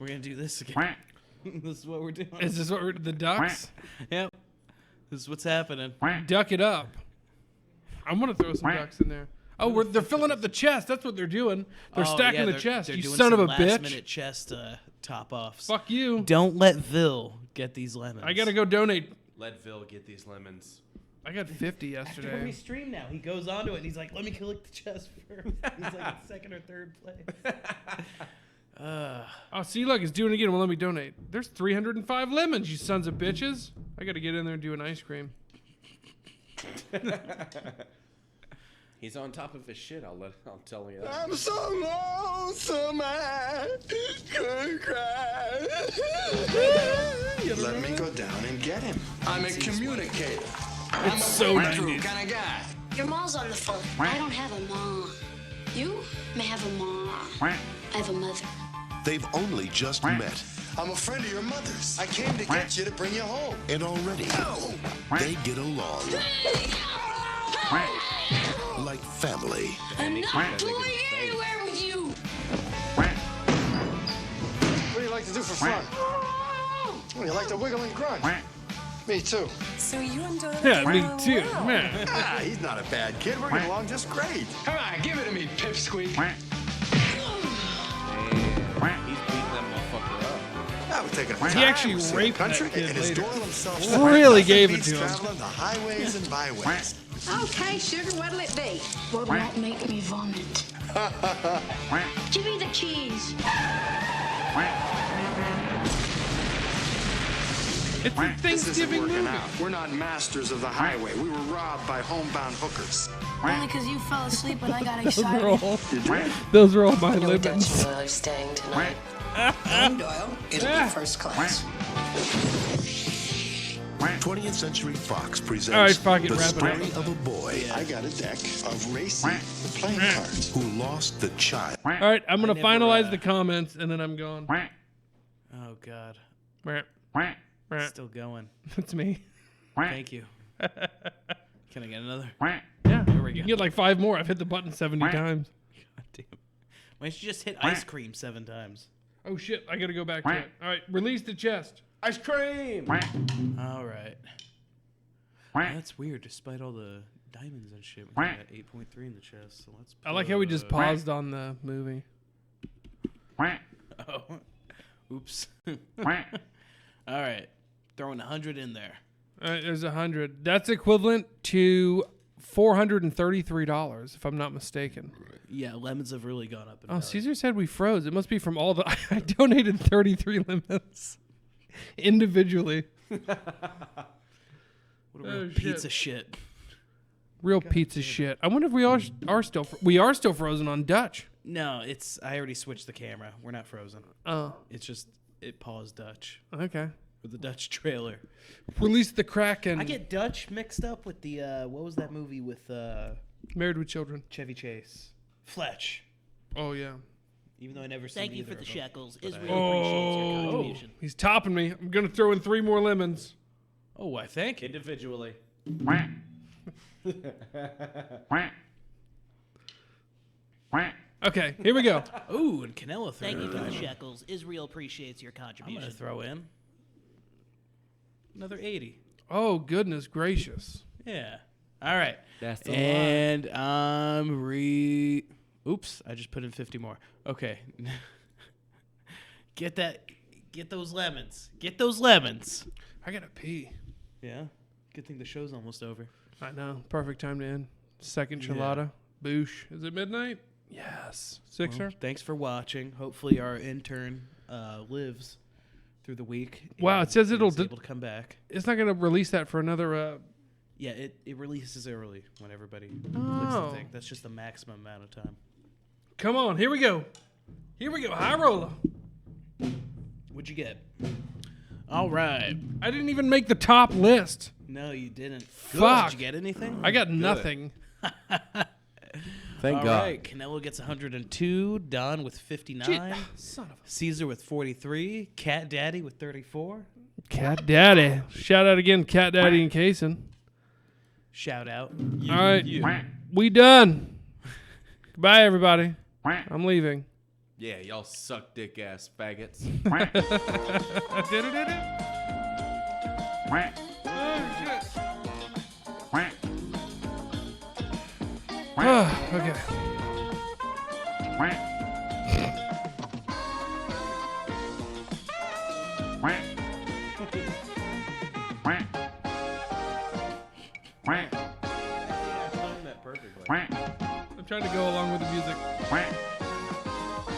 We're gonna do this again. This is what we're doing. Is this what we're, the ducks? Yep. This is what's happening. Duck it up. I'm going to throw some ducks in there. Oh, they're filling up the chest. That's what they're doing. They're Oh, stacking yeah, the they're- chest. they're You doing son of some a bitch. last-minute chest top-offs. Fuck you. Don't let Vil get these lemons. I got to go donate. Let Phil get these lemons. I got 50 After every yesterday. stream now, he goes onto it and he's like, "Let me collect the chest first." He's like in second or third place. Oh, see, look, it's doing it again. Well, let me donate. There's 305 lemons, you sons of bitches. I got to get in there and do an ice cream. He's on top of his shit. I'll tell you that. I'm so lonesome I could cry. Let me go down and get him. I'm a communicator. I'm a so breakthrough 90s. kind of guy. Your mom's on the phone. I don't have a mom. You may have a mom. I have a mother. They've only just met, I'm a friend of your mother's. I came to get you to bring you home. and already they get along like family. I'm not going anywhere with you. What do you like to do for fun? Oh, you like to wiggle and grunt. Me too. So you enjoy Yeah, me too. Man. Ah, he's not a bad kid. We're getting along just great. Come on, give it to me, pipsqueak. He's beating that motherfucker up. I was taking a He time. actually We see the raped that country kid and his later. doyle himself. Really Nothing gave it beats to him. traveling the highways and byways. Okay, sugar, what'll it be? What won't make me vomit? Give me the cheese. It's a This isn't Thanksgiving working movie. out. We're not masters of the highway. We were robbed by homebound hookers. Only because you fell asleep when I got Those are excited. all, those are all my lemons. Doyle are staying tonight. And Doyle, it'll be first class. 20th Century Fox presents All right, fuck it, the wrap it story up. of a boy I got a deck of racy playing cards. who lost the child. All right, I'm going to never, finalize the comments, and then I'm gone. Oh God, That's still going. me. Thank you. Can I get another? Yeah. There we You go. can get like 5 more. I've hit the button 70 times. God damn. Why don't you just hit ice cream 7 times? Oh, shit. I got to go back to it. All right, release the chest. Ice cream. All right. That's weird. Despite all the diamonds and shit, we got 8.3 in the chest. So let's. I like how we just paused on the movie. Oh, oops. All right, throwing 100 in there. All right, there's 100. That's equivalent to $433, if I'm not mistaken. Yeah, lemons have really gone up. In Oh, value. Caesar said we froze. It must be from all the. I donated 33 lemons individually. What a real shit. pizza shit. Real pizza shit. I wonder if we are still. We are still frozen on Dutch. No, it's. I already switched the camera. We're not frozen. Oh, It's just it paused Dutch okay. with the Dutch trailer. Release the Kraken. I get Dutch mixed up with the what was that movie with Married with Children. Chevy Chase? Fletch. Oh yeah. Even though I never seen Thank you either for the of them. shekels. Israel I- appreciates your contribution. He's topping me. I'm gonna throw in 3 more lemons. Oh, I think. Individually. Okay, here we go. Ooh, and Canelo threw Thank you in for the diamond. shekels. Israel appreciates your I'm contribution. gonna throw in another 80. Oh goodness gracious. Yeah. All right. That's a and Oops, I just put in 50 more. Okay. Get those lemons. Get those lemons. I gotta pee. Yeah. Good thing the show's almost over. I know. Perfect time to end. Second chilada. Boosh. Is it midnight? Yes. Sixer. Well, thanks for watching. Hopefully our intern lives through the week. Wow, and it says it'll is able to come back. It's not gonna release that for another. Yeah, it releases early when everybody clicks Oh. the thing. That's just the maximum amount of time. Come on, here we go. Here we go. High roller. What'd you get? All right. I didn't even make the top list. No, you didn't. Good. Fuck. Did you get anything? I got nothing. Thank All God. right. Canelo gets 102. Don with 59. Son of a Caesar with 43. Cat Daddy with 34. Cat Daddy. Shout out again, Cat Daddy and Kaysen. Shout out. All right, we done. Goodbye, everybody. I'm leaving. Yeah, y'all suck dick ass faggots. Okay. I timed that perfectly. I'm trying to go along with the music.